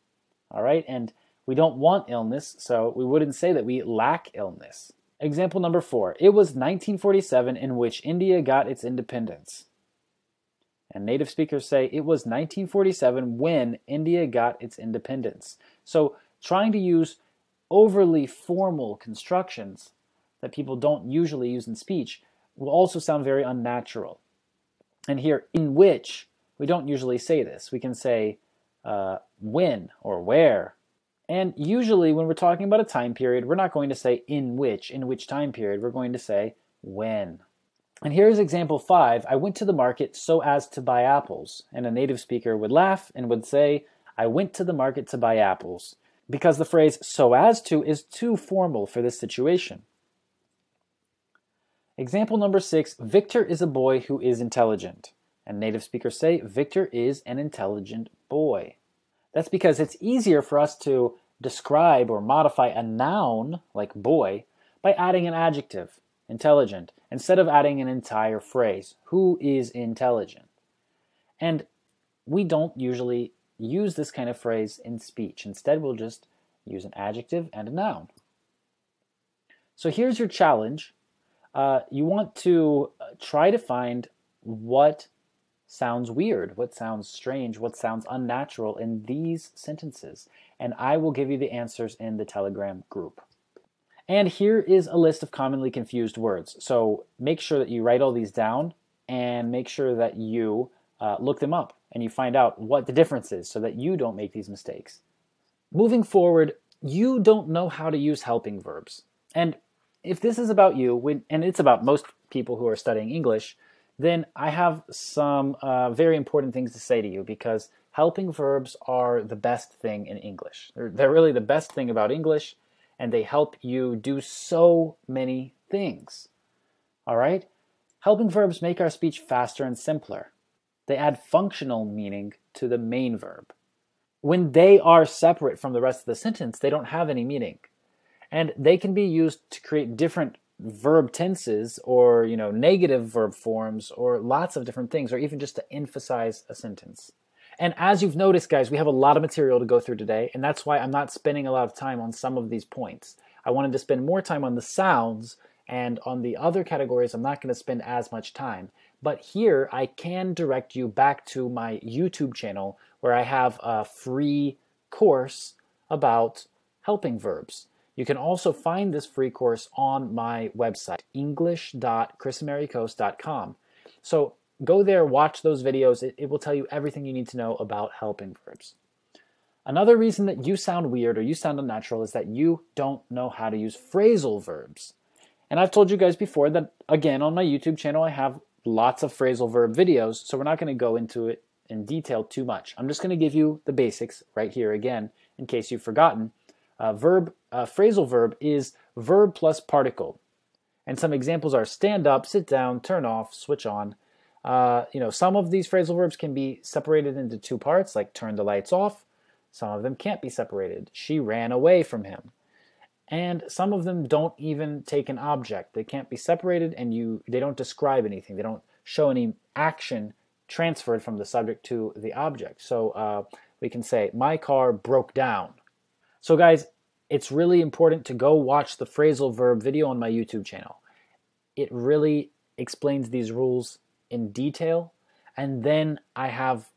All right? And we don't want illness, so we wouldn't say that we lack illness. Example number 4, it was 1947 in which India got its independence. And native speakers say it was 1947 when India got its independence. So trying to use overly formal constructions that people don't usually use in speech will also sound very unnatural. And here, in which, we don't usually say this. We can say when or where. And usually when we're talking about a time period, we're not going to say in which time period. We're going to say when. And here's example 5. I went to the market so as to buy apples. And a native speaker would laugh and would say, I went to the market to buy apples. Because the phrase so as to is too formal for this situation. Example number 6, Victor is a boy who is intelligent. And native speakers say, Victor is an intelligent boy. That's because it's easier for us to describe or modify a noun, like boy, by adding an adjective, intelligent, instead of adding an entire phrase, who is intelligent. And we don't usually use this kind of phrase in speech. Instead, we'll just use an adjective and a noun. So here's your challenge. You want to try to find what sounds weird, what sounds strange, what sounds unnatural in these sentences. And I will give you the answers in the Telegram group. And here is a list of commonly confused words. So make sure that you write all these down and make sure that you look them up and you find out what the difference is so that you don't make these mistakes. Moving forward, you don't know how to use helping verbs. And if this is about you, and it's about most people who are studying English, then I have some very important things to say to you because helping verbs are the best thing in English. They're really the best thing about English, and they help you do so many things. All right? Helping verbs make our speech faster and simpler. They add functional meaning to the main verb. When they are separate from the rest of the sentence, they don't have any meaning. And they can be used to create different verb tenses or, negative verb forms or lots of different things, or even just to emphasize a sentence. And as you've noticed, guys, we have a lot of material to go through today, and that's why I'm not spending a lot of time on some of these points. I wanted to spend more time on the sounds, and on the other categories, I'm not going to spend as much time. But here, I can direct you back to my YouTube channel where I have a free course about helping verbs. You can also find this free course on my website, english.krisamerikos.com. So go there, watch those videos. It will tell you everything you need to know about helping verbs. Another reason that you sound weird or you sound unnatural is that you don't know how to use phrasal verbs. And I've told you guys before that, again, on my YouTube channel, I have lots of phrasal verb videos, so we're not going to go into it in detail too much. I'm just going to give you the basics right here again, in case you've forgotten. Phrasal verb is verb plus particle. And some examples are stand up, sit down, turn off, switch on. Some of these phrasal verbs can be separated into two parts, like turn the lights off. Some of them can't be separated. She ran away from him. And some of them don't even take an object. They can't be separated, and they don't describe anything. They don't show any action transferred from the subject to the object. So we can say, my car broke down. So guys, it's really important to go watch the phrasal verb video on my YouTube channel. It really explains these rules in detail. And then I have,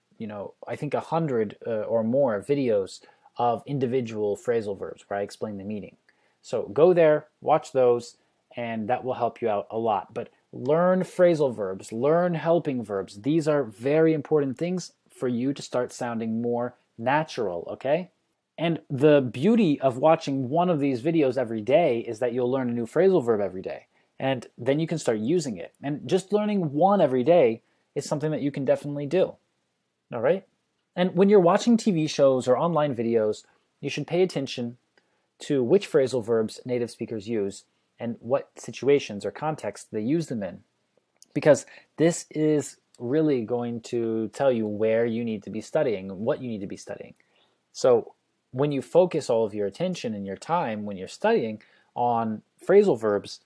I think 100 or more videos of individual phrasal verbs where I explain the meaning. So go there, watch those, and that will help you out a lot. But learn phrasal verbs, learn helping verbs. These are very important things for you to start sounding more natural, okay? And the beauty of watching one of these videos every day is that you'll learn a new phrasal verb every day. And then you can start using it. And just learning one every day is something that you can definitely do. All right? And when you're watching TV shows or online videos, you should pay attention to which phrasal verbs native speakers use and what situations or contexts they use them in. Because this is really going to tell you where you need to be studying, what you need to be studying. So when you focus all of your attention and your time when you're studying on phrasal verbs,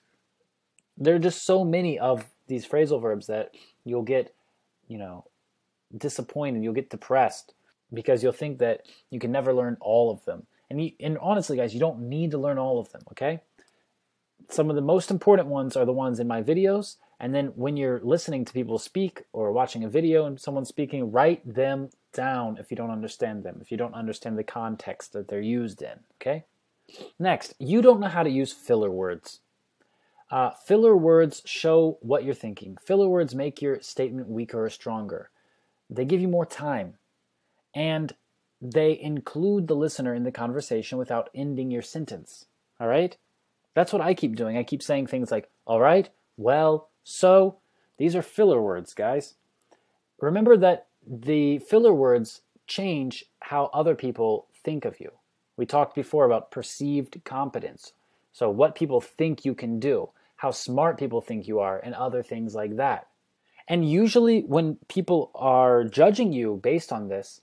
there are just so many of these phrasal verbs that you'll get, disappointed, you'll get depressed because you'll think that you can never learn all of them. And honestly, guys, you don't need to learn all of them, okay? Some of the most important ones are the ones in my videos, and then when you're listening to people speak or watching a video and someone's speaking, write them down if you don't understand them, if you don't understand the context that they're used in, okay? Next, you don't know how to use filler words. Filler words show what you're thinking. Filler words make your statement weaker or stronger. They give you more time, and they include the listener in the conversation without ending your sentence, all right? That's what I keep doing. I keep saying things like, all right, well, so. These are filler words, guys. Remember that the filler words change how other people think of you. We talked before about perceived competence. So what people think you can do, how smart people think you are, and other things like that. And usually when people are judging you based on this,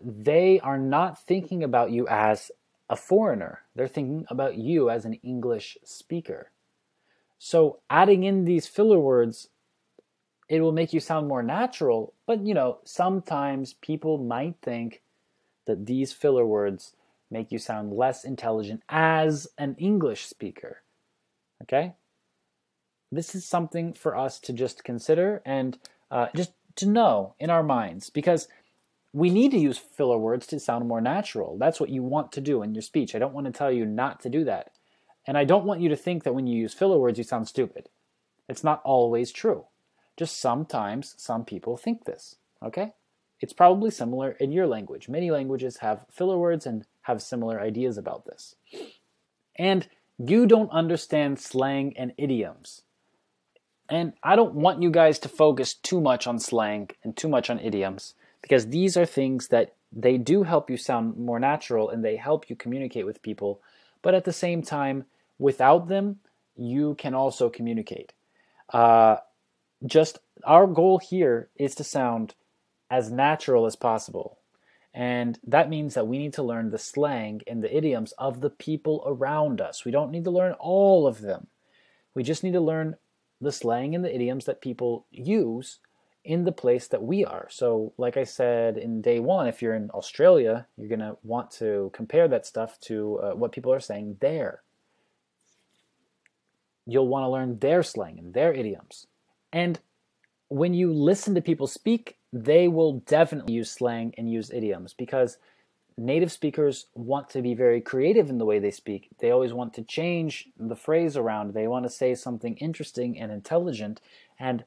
they are not thinking about you as a foreigner. They're thinking about you as an English speaker. So adding in these filler words, it will make you sound more natural, but sometimes people might think that these filler words make you sound less intelligent as an English speaker. Okay? This is something for us to just consider and just to know in our minds, because we need to use filler words to sound more natural. That's what you want to do in your speech. I don't want to tell you not to do that. And I don't want you to think that when you use filler words, you sound stupid. It's not always true. Just sometimes some people think this, okay? It's probably similar in your language. Many languages have filler words and have similar ideas about this. And you don't understand slang and idioms. And I don't want you guys to focus too much on slang and too much on idioms, because these are things that they do help you sound more natural and they help you communicate with people. But at the same time, without them, you can also communicate. Just our goal here is to sound as natural as possible. And that means that we need to learn the slang and the idioms of the people around us. We don't need to learn all of them. We just need to learn the slang and the idioms that people use in the place that we are. So like I said in day one, if you're in Australia, you're going to want to compare that stuff to what people are saying there. You'll want to learn their slang and their idioms. And when you listen to people speak, they will definitely use slang and use idioms because native speakers want to be very creative in the way they speak. They always want to change the phrase around. They want to say something interesting and intelligent. And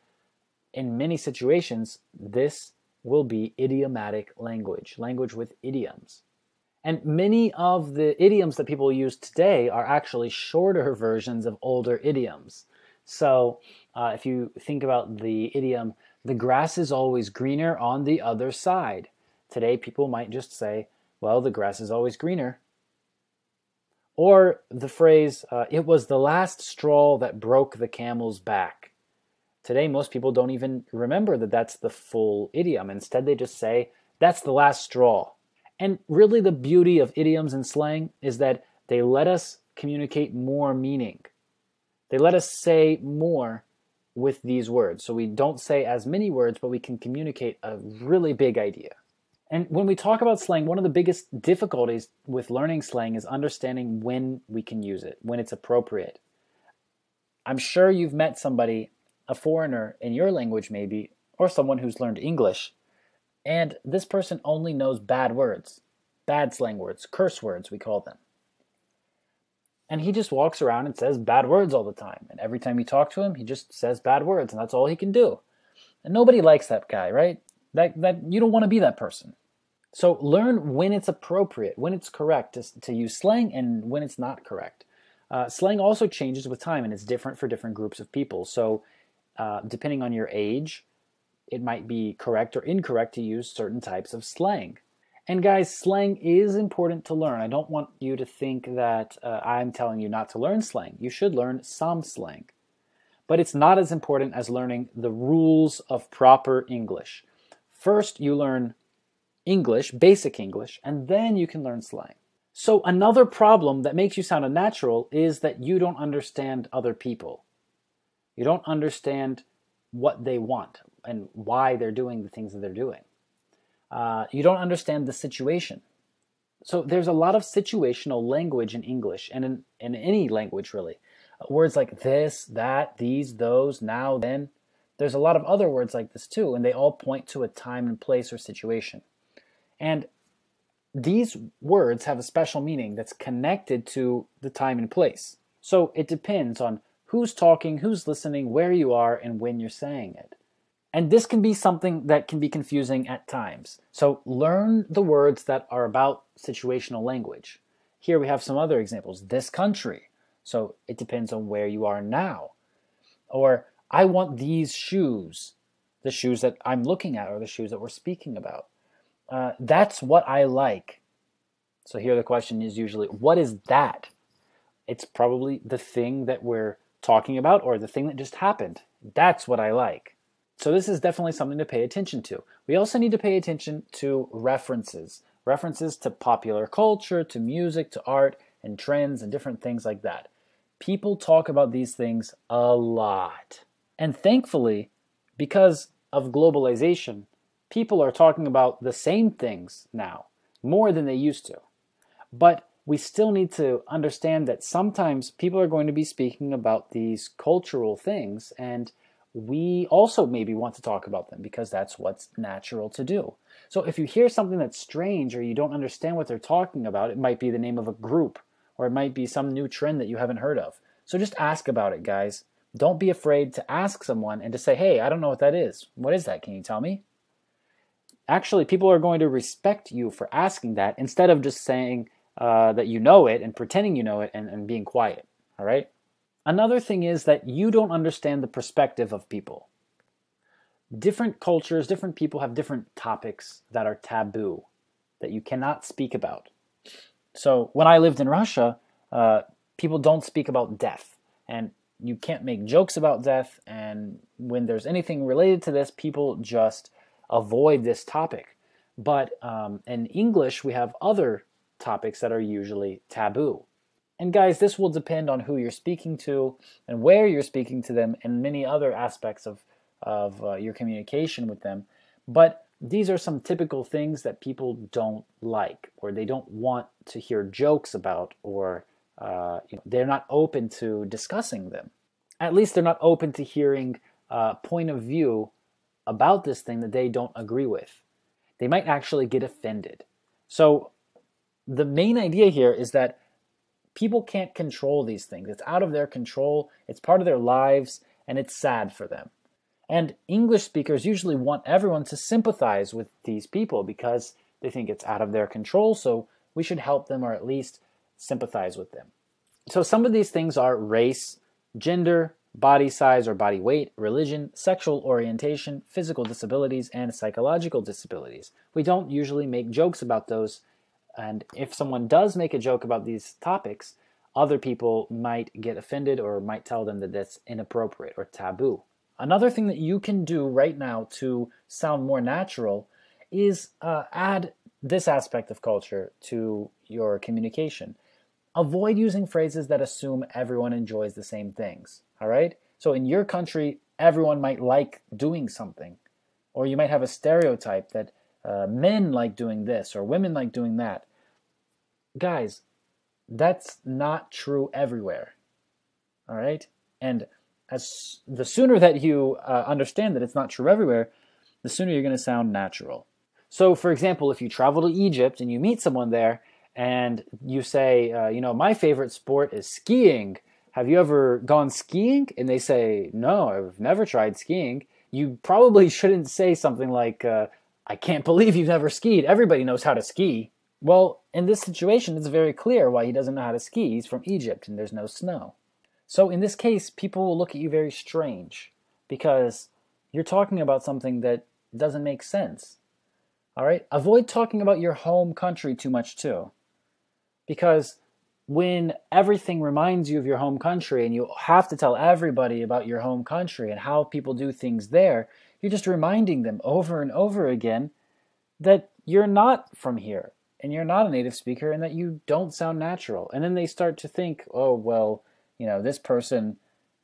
in many situations, this will be idiomatic language, language with idioms. And many of the idioms that people use today are actually shorter versions of older idioms. So if you think about the idiom, the grass is always greener on the other side. Today, people might just say, well, the grass is always greener. Or the phrase, it was the last straw that broke the camel's back. Today, most people don't even remember that that's the full idiom. Instead, they just say, that's the last straw. And really the beauty of idioms and slang is that they let us communicate more meaning. They let us say more with these words. So we don't say as many words, but we can communicate a really big idea. And when we talk about slang, one of the biggest difficulties with learning slang is understanding when we can use it, when it's appropriate. I'm sure you've met somebody, a foreigner in your language maybe, or someone who's learned English, and this person only knows bad words, bad slang words, curse words we call them. And he just walks around and says bad words all the time. And every time you talk to him, he just says bad words, and that's all he can do. And nobody likes that guy, right? That you don't want to be that person. So learn when it's appropriate, when it's correct to use slang and when it's not correct. Slang also changes with time, and it's different for different groups of people. So depending on your age, it might be correct or incorrect to use certain types of slang. And guys, slang is important to learn. I don't want you to think that I'm telling you not to learn slang. You should learn some slang. But it's not as important as learning the rules of proper English. First, you learn English, basic English, and then you can learn slang. So another problem that makes you sound unnatural is that you don't understand other people. You don't understand what they want and why they're doing the things that they're doing. You don't understand the situation. So there's a lot of situational language in English and in any language really. Words like this, that, these, those, now, then. There's a lot of other words like this too, and they all point to a time and place or situation. And these words have a special meaning that's connected to the time and place. So it depends on who's talking, who's listening, where you are, and when you're saying it. And this can be something that can be confusing at times. So learn the words that are about situational language. Here we have some other examples. This country. So it depends on where you are now. Or I want these shoes. The shoes that I'm looking at or the shoes that we're speaking about. That's what I like. So here the question is usually, what is that? It's probably the thing that we're talking about or the thing that just happened. That's what I like. So this is definitely something to pay attention to. We also need to pay attention to references. References to popular culture, to music, to art, and trends, and different things like that. People talk about these things a lot. And thankfully, because of globalization, people are talking about the same things now, more than they used to. But we still need to understand that sometimes people are going to be speaking about these cultural things, and we also maybe want to talk about them because that's what's natural to do. So if you hear something that's strange or you don't understand what they're talking about, it might be the name of a group or it might be some new trend that you haven't heard of. So just ask about it, guys. Don't be afraid to ask someone and to say, hey, I don't know what that is. What is that? Can you tell me? Actually, people are going to respect you for asking that instead of just saying that you know it and pretending you know it and being quiet, all right? Another thing is that you don't understand the perspective of people. Different cultures, different people have different topics that are taboo, that you cannot speak about. So when I lived in Russia, people don't speak about death, and you can't make jokes about death, and when there's anything related to this, people just avoid this topic. But in English, we have other topics that are usually taboo. And guys, this will depend on who you're speaking to and where you're speaking to them and many other aspects of of your communication with them. But these are some typical things that people don't like, or they don't want to hear jokes about, or they're not open to discussing them. At least they're not open to hearing a point of view about this thing that they don't agree with. They might actually get offended. So the main idea here is that people can't control these things. It's out of their control, it's part of their lives, and it's sad for them. And English speakers usually want everyone to sympathize with these people because they think it's out of their control, so we should help them or at least sympathize with them. So some of these things are race, gender, body size or body weight, religion, sexual orientation, physical disabilities, and psychological disabilities. We don't usually make jokes about those, and if someone does make a joke about these topics, other people might get offended or might tell them that that's inappropriate or taboo. Another thing that you can do right now to sound more natural is add this aspect of culture to your communication. Avoid using phrases that assume everyone enjoys the same things, all right? So in your country, everyone might like doing something, or you might have a stereotype that men like doing this or women like doing that. Guys, that's not true everywhere, all right? And the sooner that you understand that it's not true everywhere, the sooner you're going to sound natural. So, for example, if you travel to Egypt and you meet someone there and you say, my favorite sport is skiing. Have you ever gone skiing? And they say, no, I've never tried skiing. You probably shouldn't say something like, I can't believe you've never skied. Everybody knows how to ski. Well, in this situation, it's very clear why he doesn't know how to ski. He's from Egypt and there's no snow. So in this case, people will look at you very strange because you're talking about something that doesn't make sense. All right? Avoid talking about your home country too much too. Because when everything reminds you of your home country and you have to tell everybody about your home country and how people do things there, you're just reminding them over and over again that you're not from here and you're not a native speaker and that you don't sound natural. And then they start to think, oh, well, this person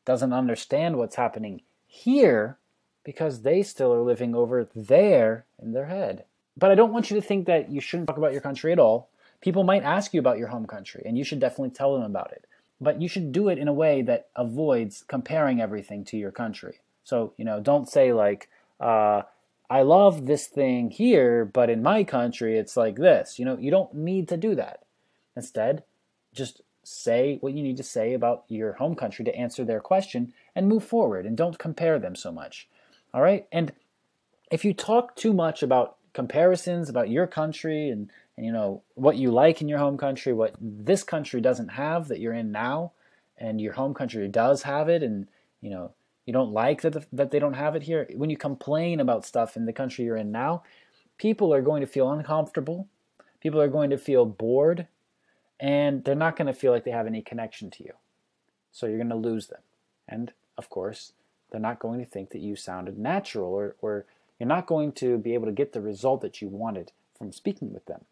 doesn't understand what's happening here because they still are living over there in their head. But I don't want you to think that you shouldn't talk about your country at all. People might ask you about your home country, and you should definitely tell them about it. But you should do it in a way that avoids comparing everything to your country. So, don't say like, I love this thing here, but in my country it's like this. You don't need to do that. Instead, just say what you need to say about your home country to answer their question and move forward, and don't compare them so much. All right? And if you talk too much about comparisons about your country and what you like in your home country, what this country doesn't have that you're in now, and your home country does have it, and you don't like that they don't have it here. When you complain about stuff in the country you're in now, people are going to feel uncomfortable, people are going to feel bored, and they're not going to feel like they have any connection to you. So you're going to lose them. And of course, they're not going to think that you sounded natural, or you're not going to be able to get the result that you wanted from speaking with them.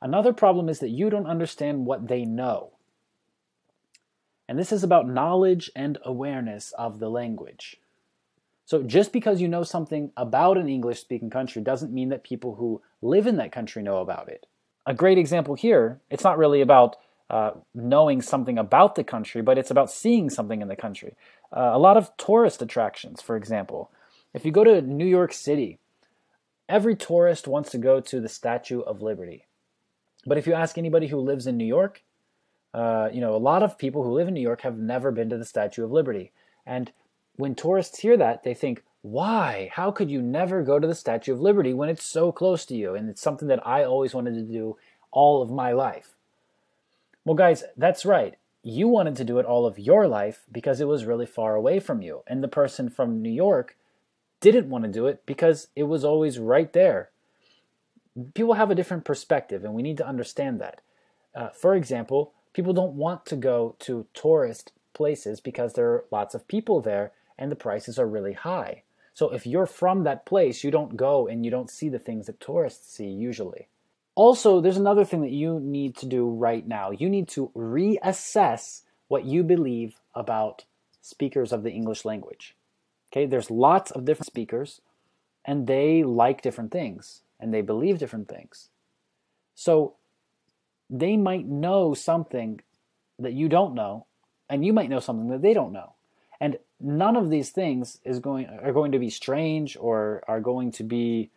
Another problem is that you don't understand what they know. And this is about knowledge and awareness of the language. So just because you know something about an English-speaking country doesn't mean that people who live in that country know about it. A great example here, it's not really about knowing something about the country, but it's about seeing something in the country. A lot of tourist attractions, for example. If you go to New York City, every tourist wants to go to the Statue of Liberty. But if you ask anybody who lives in New York, a lot of people who live in New York have never been to the Statue of Liberty. And when tourists hear that, they think, why? How could you never go to the Statue of Liberty when it's so close to you? And it's something that I always wanted to do all of my life. Well, guys, that's right. You wanted to do it all of your life because it was really far away from you. And the person from New York didn't want to do it because it was always right there. People have a different perspective, and we need to understand that. For example, people don't want to go to tourist places because there are lots of people there and the prices are really high. So if you're from that place, you don't go and you don't see the things that tourists see usually. Also, there's another thing that you need to do right now. You need to reassess what you believe about speakers of the English language. Okay, there's lots of different speakers, and they like different things, and they believe different things. So they might know something that you don't know, and you might know something that they don't know. And none of these things are going to be strange or are going to be,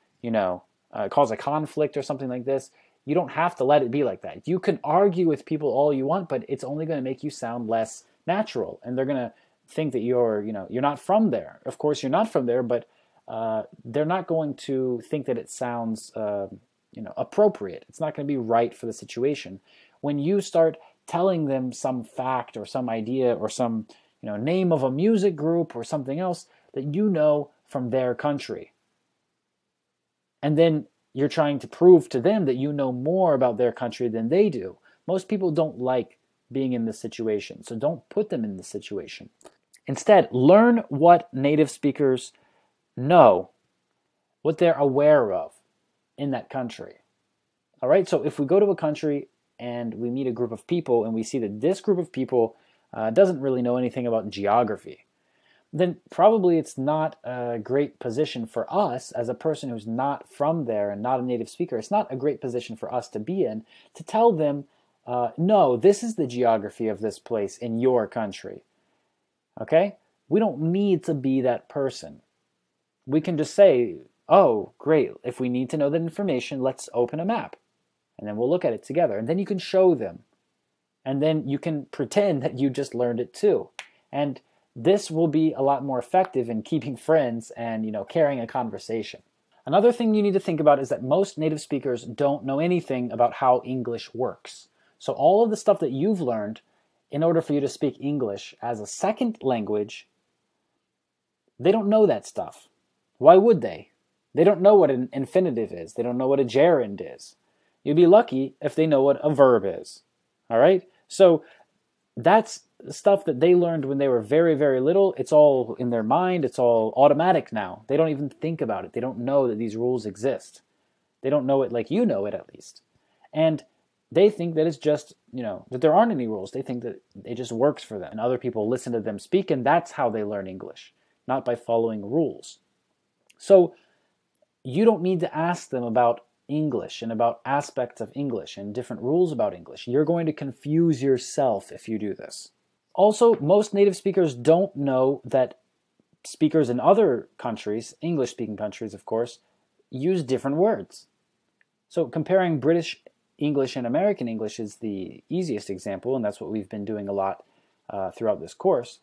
cause a conflict or something like this. You don't have to let it be like that. You can argue with people all you want, but it's only going to make you sound less natural, and they're going to think that you're not from there. Of course, you're not from there, but they're not going to think that it sounds appropriate. It's not going to be right for the situation. When you start telling them some fact or some idea or some name of a music group or something else that you know from their country, and then you're trying to prove to them that you know more about their country than they do. Most people don't like being in this situation, so don't put them in this situation. Instead, learn what native speakers know, what they're aware of in that country. All right, so if we go to a country and we meet a group of people and we see that this group of people doesn't really know anything about geography, then probably it's not a great position for us as a person who's not from there and not a native speaker. It's not a great position for us to be in to tell them, no, this is the geography of this place in your country. Okay? We don't need to be that person. We can just say, oh, great, if we need to know that information, let's open a map. And then we'll look at it together. And then you can show them. And then you can pretend that you just learned it too. And this will be a lot more effective in keeping friends and carrying a conversation. Another thing you need to think about is that most native speakers don't know anything about how English works. So all of the stuff that you've learned in order for you to speak English as a second language, they don't know that stuff. Why would they? They don't know what an infinitive is. They don't know what a gerund is. You'd be lucky if they know what a verb is. All right? So that's stuff that they learned when they were very, very little. It's all in their mind. It's all automatic now. They don't even think about it. They don't know that these rules exist. They don't know it like you know it, at least. And they think that it's just, that there aren't any rules. They think that it just works for them. And other people listen to them speak, and that's how they learn English, not by following rules. So you don't need to ask them about English and about aspects of English and different rules about English. You're going to confuse yourself if you do this. Also, most native speakers don't know that speakers in other countries, English-speaking countries, of course, use different words. So comparing British English and American English is the easiest example, and that's what we've been doing a lot throughout this course.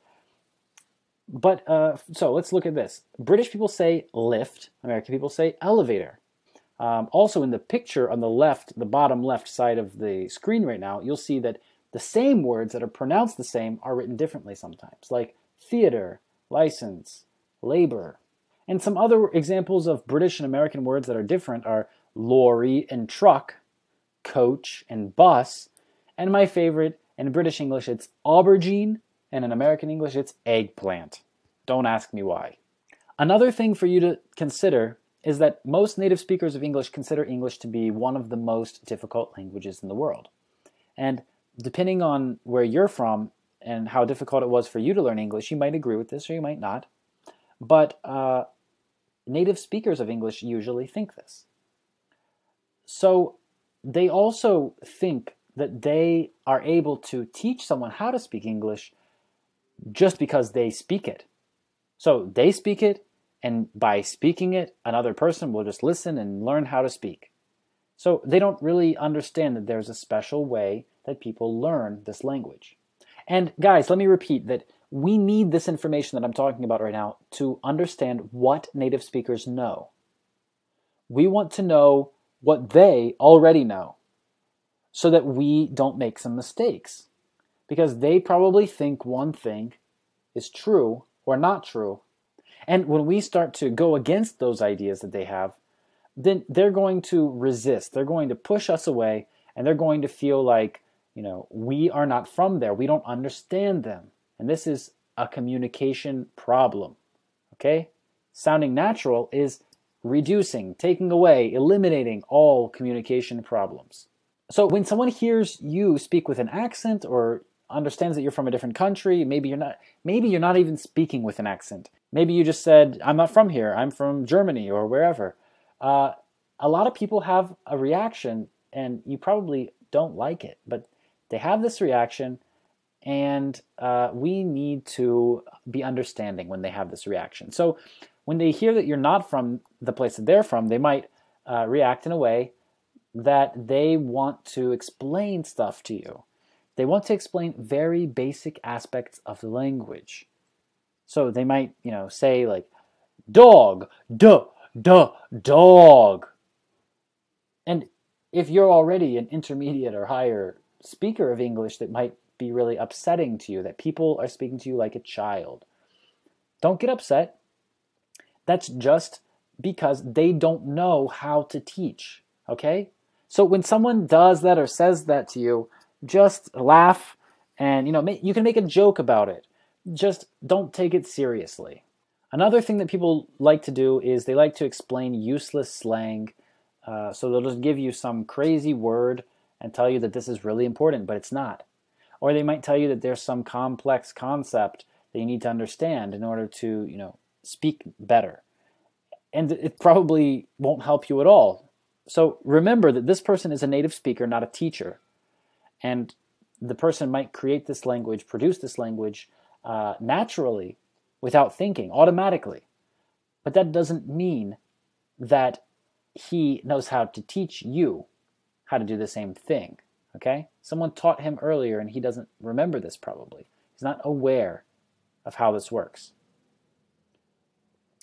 But so let's look at this. British people say lift, American people say elevator. Also in the picture on the left, the bottom left side of the screen right now, you'll see that the same words that are pronounced the same are written differently sometimes, like theater, license, labor. And some other examples of British and American words that are different are lorry and truck, coach and bus, and my favorite, in British English it's aubergine, and in American English it's eggplant. Don't ask me why. Another thing for you to consider is that most native speakers of English consider English to be one of the most difficult languages in the world. And depending on where you're from and how difficult it was for you to learn English, you might agree with this or you might not. But native speakers of English usually think this. So they also think that they are able to teach someone how to speak English just because they speak it. So they speak it, and by speaking it, another person will just listen and learn how to speak. So they don't really understand that there's a special way that people learn this language. And guys, let me repeat that we need this information that I'm talking about right now to understand what native speakers know. We want to know what they already know so that we don't make some mistakes. Because they probably think one thing is true or not true. And when we start to go against those ideas that they have, then they're going to resist. They're going to push us away, and they're going to feel like, we are not from there. We don't understand them. And this is a communication problem. Okay? Sounding natural is reducing, taking away, eliminating all communication problems. So when someone hears you speak with an accent or understands that you're from a different country, maybe you're not even speaking with an accent. Maybe you just said, I'm not from here, I'm from Germany or wherever. Uh, a lot of people have a reaction, and you probably don't like it, but they have this reaction, and we need to be understanding when they have this reaction. So when they hear that you're not from the place that they're from, they might react in a way that they want to explain stuff to you. They want to explain very basic aspects of the language. So they might, say like dog, dog. And if you're already an intermediate or higher speaker of English, that might be really upsetting to you, that people are speaking to you like a child. Don't get upset. That's just because they don't know how to teach, okay? So when someone does that or says that to you, just laugh, and you can make a joke about it. Just don't take it seriously. Another thing that people like to do is they like to explain useless slang. So they'll just give you some crazy word and tell you that this is really important, but it's not. Or they might tell you that there's some complex concept that you need to understand in order to, speak better. And it probably won't help you at all. So remember that this person is a native speaker, not a teacher. And the person might create this language, produce this language naturally, without thinking, automatically. But that doesn't mean that he knows how to teach you how to do the same thing, okay? Someone taught him earlier and he doesn't remember this probably. He's not aware of how this works.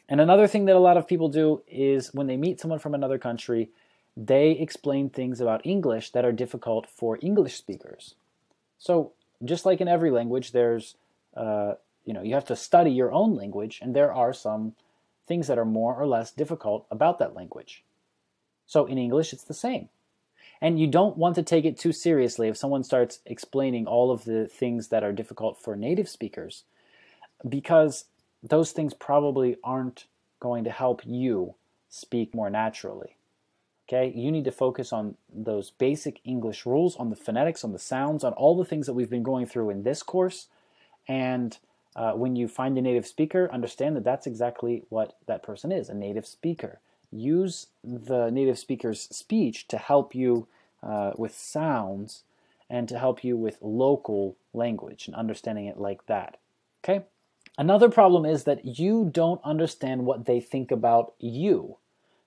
And another thing that a lot of people do is when they meet someone from another country, they explain things about English that are difficult for English speakers. So just like in every language, there's, you have to study your own language, and there are some things that are more or less difficult about that language. So in English, it's the same. And you don't want to take it too seriously if someone starts explaining all of the things that are difficult for native speakers, because those things probably aren't going to help you speak more naturally. Okay? You need to focus on those basic English rules, on the phonetics, on the sounds, on all the things that we've been going through in this course. And when you find a native speaker, understand that that's exactly what that person is, a native speaker. Use the native speaker's speech to help you with sounds and to help you with local language and understanding it like that. Okay? Another problem is that you don't understand what they think about you.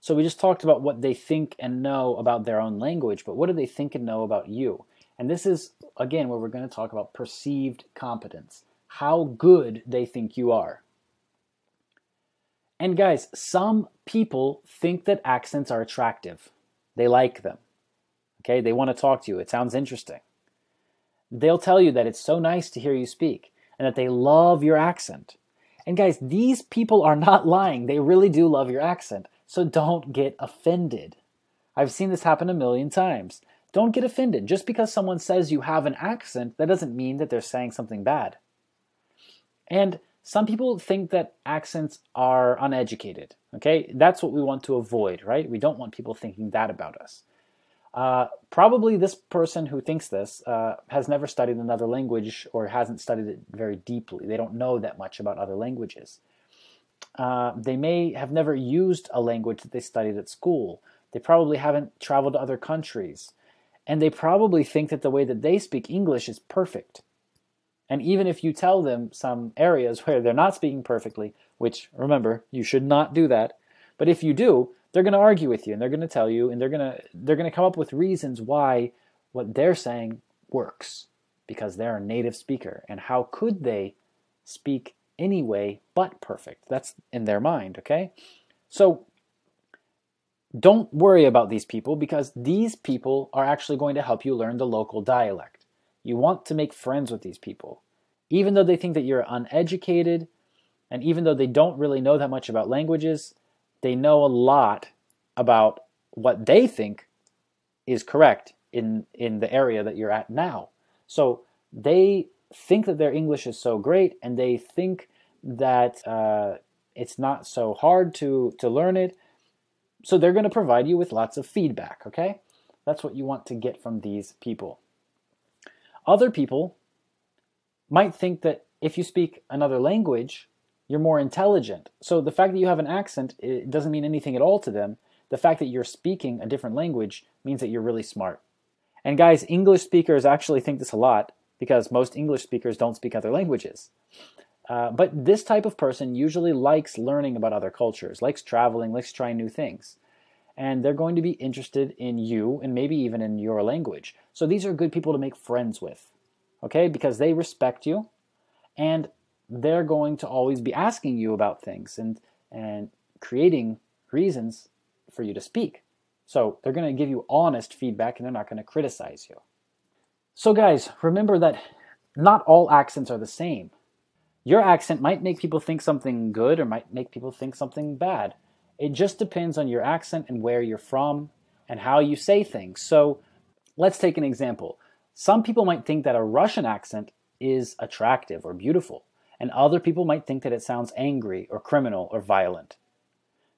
So we just talked about what they think and know about their own language, but what do they think and know about you? And this is, again, where we're going to talk about perceived competence. How good they think you are. And guys, some people think that accents are attractive. They like them. Okay, they want to talk to you. It sounds interesting. They'll tell you that it's so nice to hear you speak and that they love your accent. And guys, these people are not lying. They really do love your accent. So don't get offended. I've seen this happen a million times. Don't get offended. Just because someone says you have an accent, that doesn't mean that they're saying something bad. And some people think that accents are uneducated. Okay, that's what we want to avoid, right? We don't want people thinking that about us. Probably this person who thinks this has never studied another language or hasn't studied it very deeply. They don't know that much about other languages. They may have never used a language that they studied at school. They probably haven't traveled to other countries. And they probably think that the way that they speak English is perfect. And even if you tell them some areas where they're not speaking perfectly, which, remember, you should not do that, but if you do, they're going to argue with you, and they're going to tell you, and they're going to come up with reasons why what they're saying works, because they're a native speaker. And how could they speak anyway but perfect? That's in their mind, okay? So don't worry about these people, because these people are actually going to help you learn the local dialect. You want to make friends with these people. Even though they think that you're uneducated, and even though they don't really know that much about languages, they know a lot about what they think is correct in the area that you're at now. So they think that their English is so great, and they think that it's not so hard to learn it. So they're going to provide you with lots of feedback, okay? That's what you want to get from these people. Other people might think that if you speak another language, you're more intelligent. So the fact that you have an accent, it doesn't mean anything at all to them. The fact that you're speaking a different language means that you're really smart. And guys, English speakers actually think this a lot because most English speakers don't speak other languages. But this type of person usually likes learning about other cultures, likes traveling, likes trying new things. And they're going to be interested in you and maybe even in your language. So these are good people to make friends with, okay? Because they respect you and they're going to always be asking you about things and creating reasons for you to speak. So they're going to give you honest feedback and they're not going to criticize you. So guys, remember that not all accents are the same. Your accent might make people think something good or might make people think something bad. It just depends on your accent and where you're from and how you say things. So let's take an example. Some people might think that a Russian accent is attractive or beautiful, and other people might think that it sounds angry or criminal or violent.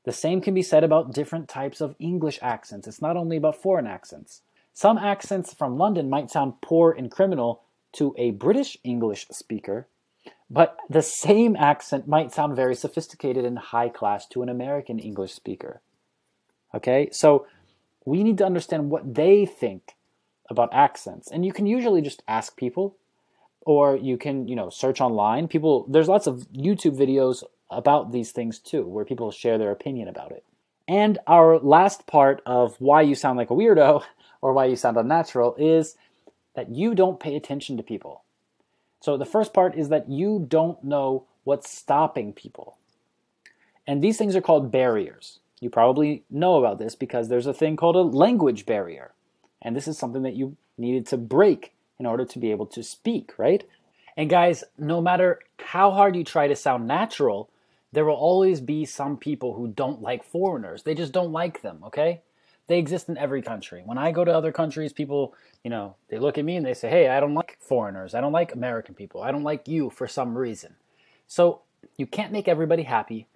The same can be said about different types of English accents. It's not only about foreign accents. Some accents from London might sound poor and criminal to a British English speaker, but the same accent might sound very sophisticated and high class to an American English speaker. Okay, so we need to understand what they think about accents. And you can usually just ask people, or you can, search online. There's lots of YouTube videos about these things too, where people share their opinion about it. And our last part of why you sound like a weirdo, or why you sound unnatural, is that you don't pay attention to people. So the first part is that you don't know what's stopping people. And these things are called barriers. You probably know about this because there's a thing called a language barrier. And this is something that you needed to break in order to be able to speak, right? And guys, no matter how hard you try to sound natural, there will always be some people who don't like foreigners. They just don't like them, okay? They exist in every country. When I go to other countries, people, they look at me and they say, hey, I don't like foreigners. I don't like American people. I don't like you for some reason. So you can't make everybody happy.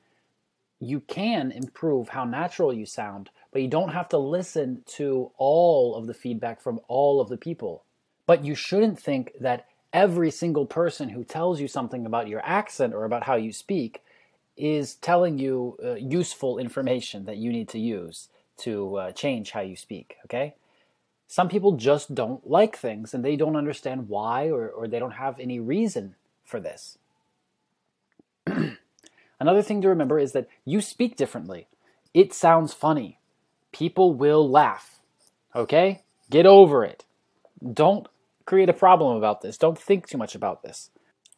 You can improve how natural you sound, but you don't have to listen to all of the feedback from all of the people. But you shouldn't think that every single person who tells you something about your accent or about how you speak is telling you useful information that you need to use to change how you speak, okay? Some people just don't like things and they don't understand why, or they don't have any reason for this. Another thing to remember is that you speak differently. It sounds funny. People will laugh, okay? Get over it. Don't create a problem about this. Don't think too much about this.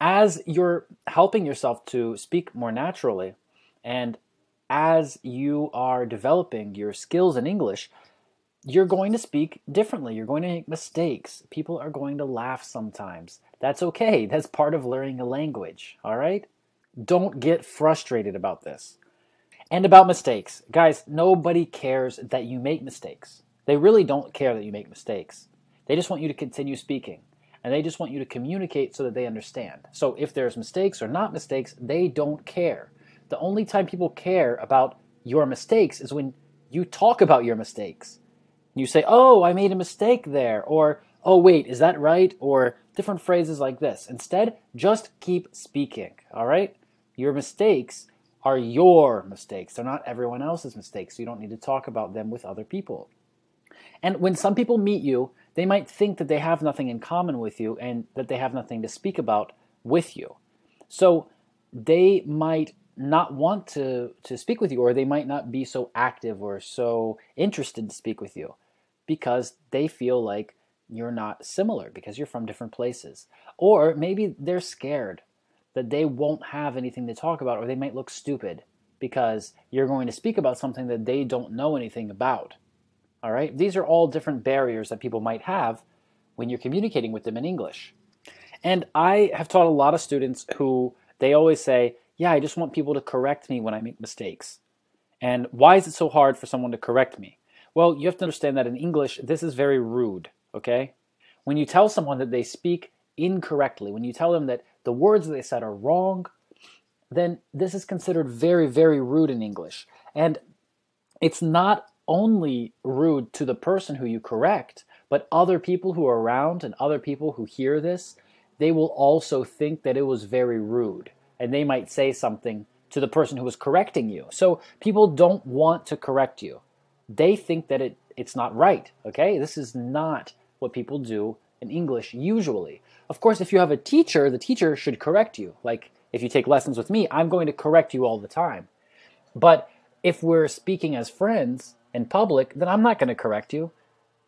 As you're helping yourself to speak more naturally, and as you are developing your skills in English, you're going to speak differently. You're going to make mistakes. People are going to laugh sometimes. That's okay. That's part of learning a language, all right? Don't get frustrated about this. And about mistakes. Guys, nobody cares that you make mistakes. They really don't care that you make mistakes. They just want you to continue speaking. And they just want you to communicate so that they understand. So if there's mistakes or not mistakes, they don't care. The only time people care about your mistakes is when you talk about your mistakes. You say, oh, I made a mistake there. Or, oh, wait, is that right? Or different phrases like this. Instead, just keep speaking, all right? Your mistakes are your mistakes. They're not everyone else's mistakes. So you don't need to talk about them with other people. And when some people meet you, they might think that they have nothing in common with you and that they have nothing to speak about with you. So they might not want to speak with you, or they might not be so active or so interested to speak with you because they feel like you're not similar because you're from different places. Or maybe they're scared that they won't have anything to talk about, or they might look stupid because you're going to speak about something that they don't know anything about. All right? These are all different barriers that people might have when you're communicating with them in English. And I have taught a lot of students who they always say, yeah, I just want people to correct me when I make mistakes. And why is it so hard for someone to correct me? Well, you have to understand that in English, this is very rude, okay? When you tell someone that they speak incorrectly, when you tell them that the words that they said are wrong, then this is considered very, very rude in English. And it's not only rude to the person who you correct, but other people who are around and other people who hear this, they will also think that it was very rude. and they might say something to the person who was correcting you. So people don't want to correct you. They think that it's not right, okay? This is not what people do in English usually. Of course, if you have a teacher, the teacher should correct you. Like if you take lessons with me, I'm going to correct you all the time. But if we're speaking as friends in public, then I'm not going to correct you.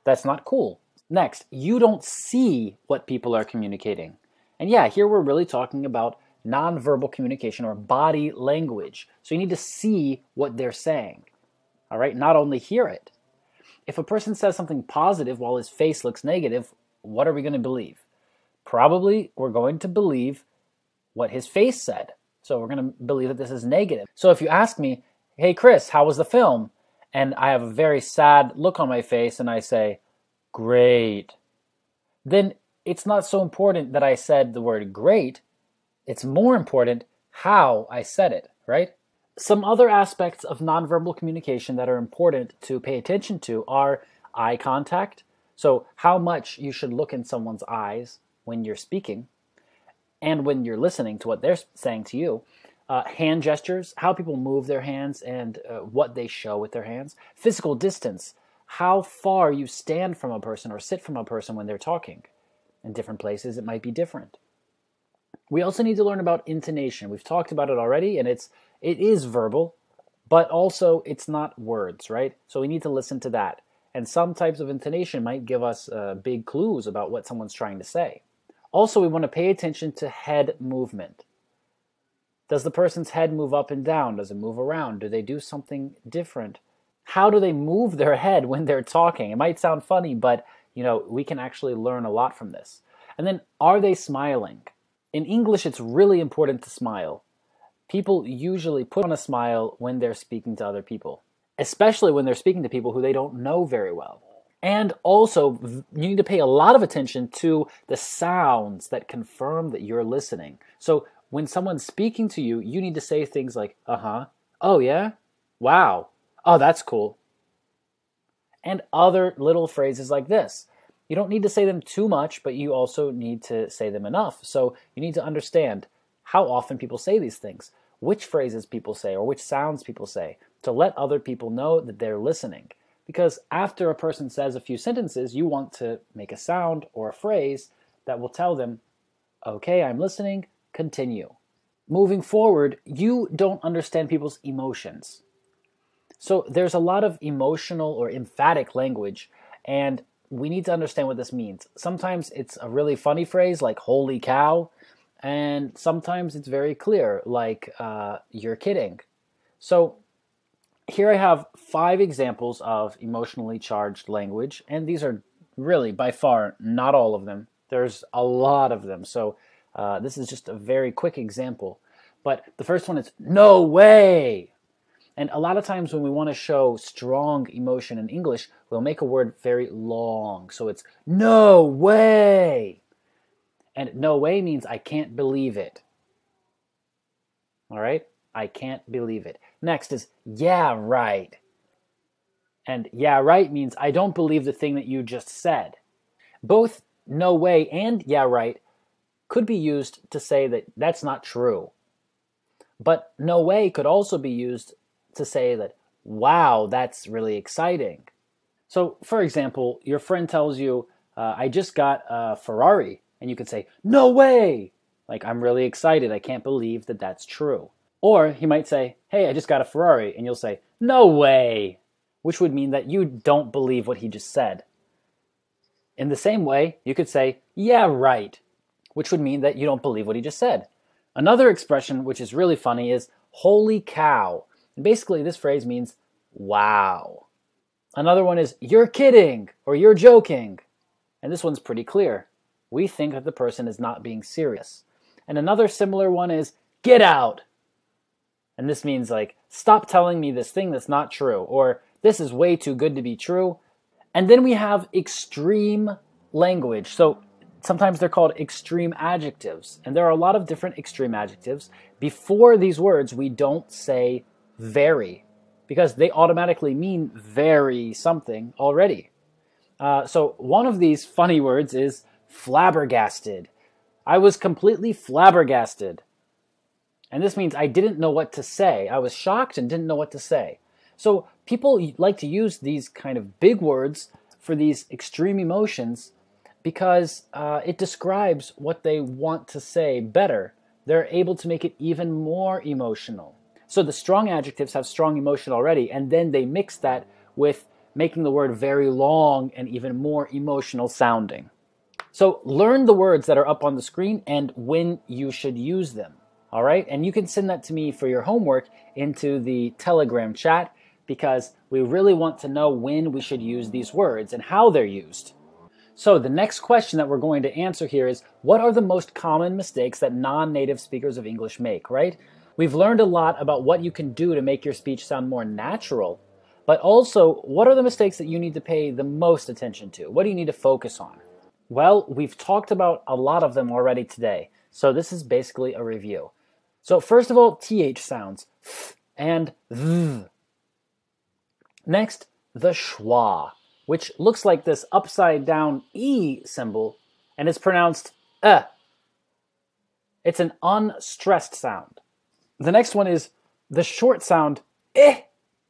That's not cool. Next, you don't see what people are communicating. And yeah, here we're really talking about nonverbal communication or body language. So you need to see what they're saying, all right? Not only hear it. If a person says something positive while his face looks negative, what are we going to believe? Probably we're going to believe what his face said. So we're going to believe that this is negative. So if you ask me, hey Kris, how was the film? And I have a very sad look on my face and I say, great. Then it's not so important that I said the word great. It's more important how I said it, right? Some other aspects of nonverbal communication that are important to pay attention to are eye contact. So how much you should look in someone's eyes when you're speaking and when you're listening to what they're saying to you. Hand gestures, how people move their hands and what they show with their hands. Physical distance, how far you stand from a person or sit from a person when they're talking. In different places, it might be different. We also need to learn about intonation. We've talked about it already, and it is verbal, but also it's not words, right? So we need to listen to that. And some types of intonation might give us big clues about what someone's trying to say. Also, we want to pay attention to head movement. Does the person's head move up and down? Does it move around? Do they do something different? How do they move their head when they're talking? It might sound funny, but we can actually learn a lot from this. And then, are they smiling? In English, it's really important to smile. People usually put on a smile when they're speaking to other people, especially when they're speaking to people who they don't know very well. And also, you need to pay a lot of attention to the sounds that confirm that you're listening. So when someone's speaking to you, you need to say things like, uh-huh, oh yeah, wow, oh that's cool. And other little phrases like this. You don't need to say them too much, but you also need to say them enough. So you need to understand how often people say these things, which phrases people say or which sounds people say, to let other people know that they're listening. Because after a person says a few sentences, you want to make a sound or a phrase that will tell them, okay, I'm listening, continue. Moving forward, you don't understand people's emotions. So there's a lot of emotional or emphatic language, and we need to understand what this means. Sometimes it's a really funny phrase like holy cow, and sometimes it's very clear like you're kidding. So here I have 5 examples of emotionally charged language, and these are really by far not all of them. There's a lot of them, so this is just a very quick example. But the first one is no way. And a lot of times when we want to show strong emotion in English, we'll make a word very long. So it's no way. And no way means I can't believe it. All right? I can't believe it. Next is yeah, right. And yeah, right means I don't believe the thing that you just said. Both no way and yeah, right could be used to say that that's not true. But no way could also be used to say that, wow, that's really exciting. So, for example, your friend tells you, I just got a Ferrari, and you could say, no way! Like, I'm really excited, I can't believe that that's true. Or he might say, hey, I just got a Ferrari, and you'll say, no way! Which would mean that you don't believe what he just said. In the same way, you could say, yeah, right, which would mean that you don't believe what he just said. Another expression, which is really funny, is holy cow. And basically, this phrase means, wow. Another one is, you're kidding, or you're joking. And this one's pretty clear. We think that the person is not being serious. And another similar one is, get out. And this means like, stop telling me this thing that's not true, or this is way too good to be true. And then we have extreme language. So sometimes they're called extreme adjectives. And there are a lot of different extreme adjectives. Before these words, we don't say very, because they automatically mean very something already. So one of these funny words is flabbergasted. I was completely flabbergasted. And this means I didn't know what to say. I was shocked and didn't know what to say. So people like to use these kind of big words for these extreme emotions because it describes what they want to say better. They're able to make it even more emotional. So the strong adjectives have strong emotion already, and then they mix that with making the word very long and even more emotional sounding. So learn the words that are up on the screen and when you should use them. All right? And you can send that to me for your homework into the Telegram chat because we really want to know when we should use these words and how they're used. So the next question that we're going to answer here is, what are the most common mistakes that non-native speakers of English make, right? We've learned a lot about what you can do to make your speech sound more natural, but also, what are the mistakes that you need to pay the most attention to? What do you need to focus on? Well, we've talked about a lot of them already today, so this is basically a review. So first of all, TH sounds, th and th. Next, the schwa, which looks like this upside down E symbol, and is pronounced eh. It's an unstressed sound. The next one is the short sound eh,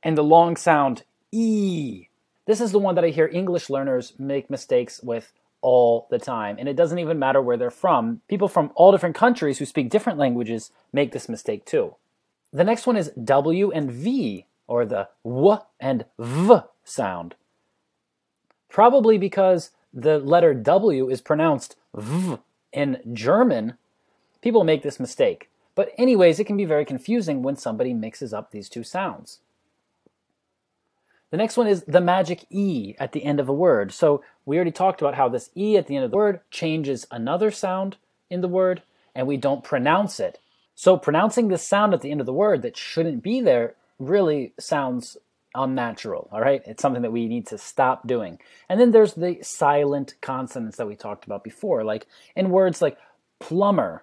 and the long sound e. This is the one that I hear English learners make mistakes with all the time, and it doesn't even matter where they're from. People from all different countries who speak different languages make this mistake too. The next one is W and V, or the W and V sound. Probably because the letter W is pronounced V in German, people make this mistake. But anyways, it can be very confusing when somebody mixes up these two sounds. The next one is the magic E at the end of a word. So we already talked about how this E at the end of the word changes another sound in the word, and we don't pronounce it. So pronouncing this sound at the end of the word that shouldn't be there really sounds unnatural, all right? It's something that we need to stop doing. And then there's the silent consonants that we talked about before, like in words like plumber,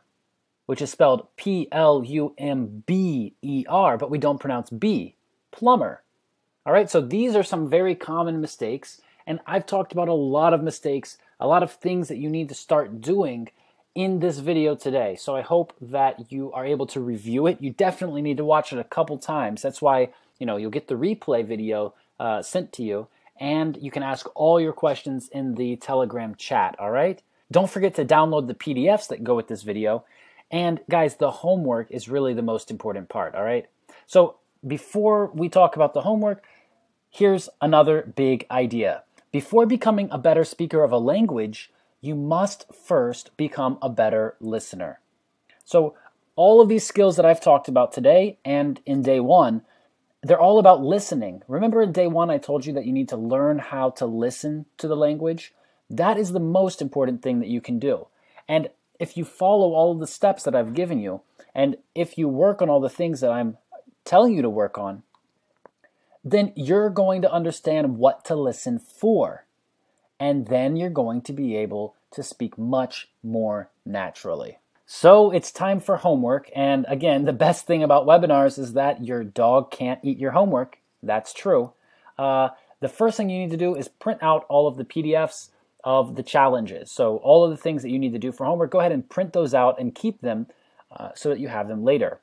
which is spelled P-L-U-M-B-E-R, but we don't pronounce B, plumber. All right, so these are some very common mistakes, and I've talked about a lot of mistakes, a lot of things that you need to start doing in this video today. So I hope that you are able to review it. You definitely need to watch it a couple times. That's why, you'll get the replay video sent to you, and you can ask all your questions in the Telegram chat, all right? Don't forget to download the PDFs that go with this video. And guys, the homework is really the most important part, all right? So before we talk about the homework, here's another big idea. Before becoming a better speaker of a language, you must first become a better listener. So all of these skills that I've talked about today and in day one, they're all about listening. Remember in day one, I told you that you need to learn how to listen to the language? That is the most important thing that you can do. And if you follow all of the steps that I've given you, and if you work on all the things that I'm telling you to work on, then you're going to understand what to listen for. And then you're going to be able to speak much more naturally. So it's time for homework. And again, the best thing about webinars is that your dog can't eat your homework. That's true. The first thing you need to do is print out all of the PDFs of the challenges. So all of the things that you need to do for homework, go ahead and print those out and keep them so that you have them later.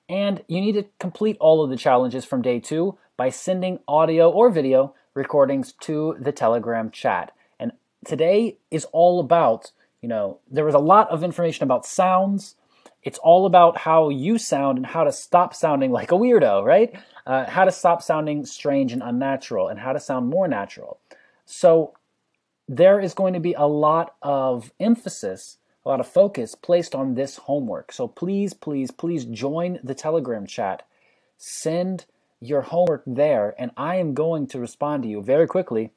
And you need to complete all of the challenges from day 2 by sending audio or video recordings to the Telegram chat. And today is all about, there was a lot of information about sounds. It's all about how you sound and how to stop sounding like a weirdo, right? How to stop sounding strange and unnatural and how to sound more natural. So there is going to be a lot of emphasis, a lot of focus placed on this homework. So please, please, please join the Telegram chat. Send your homework there, and I am going to respond to you very quickly,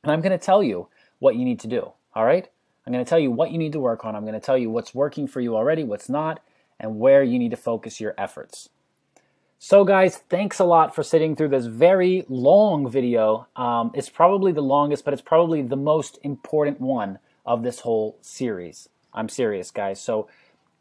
and I'm going to tell you what you need to do, all right? I'm going to tell you what you need to work on. I'm going to tell you what's working for you already, what's not, and where you need to focus your efforts. So guys, thanks a lot for sitting through this very long video. It's probably the longest, but it's probably the most important one of this whole series. I'm serious, guys. So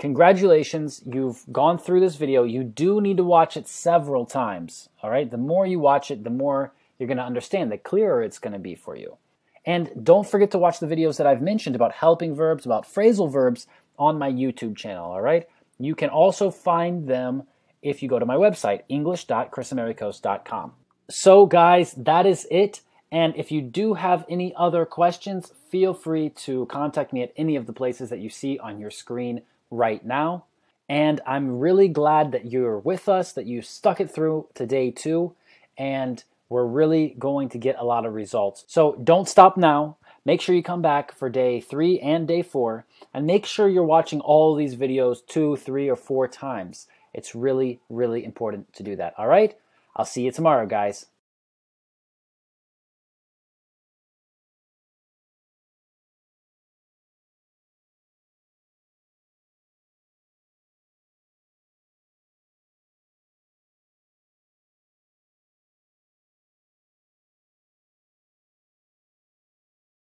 congratulations, you've gone through this video. You do need to watch it several times, all right? The more you watch it, the more you're going to understand, the clearer it's going to be for you. And don't forget to watch the videos that I've mentioned about helping verbs, about phrasal verbs on my YouTube channel, all right? You can also find them if you go to my website, english.krisamerikos.com. So guys, that is it. And if you do have any other questions, feel free to contact me at any of the places that you see on your screen right now. And I'm really glad that you're with us, that you stuck it through to day 2, and we're really going to get a lot of results. So don't stop now. Make sure you come back for day 3 and day 4, and make sure you're watching all these videos 2, 3, or 4 times. It's really, really important to do that. All right? I'll see you tomorrow, guys.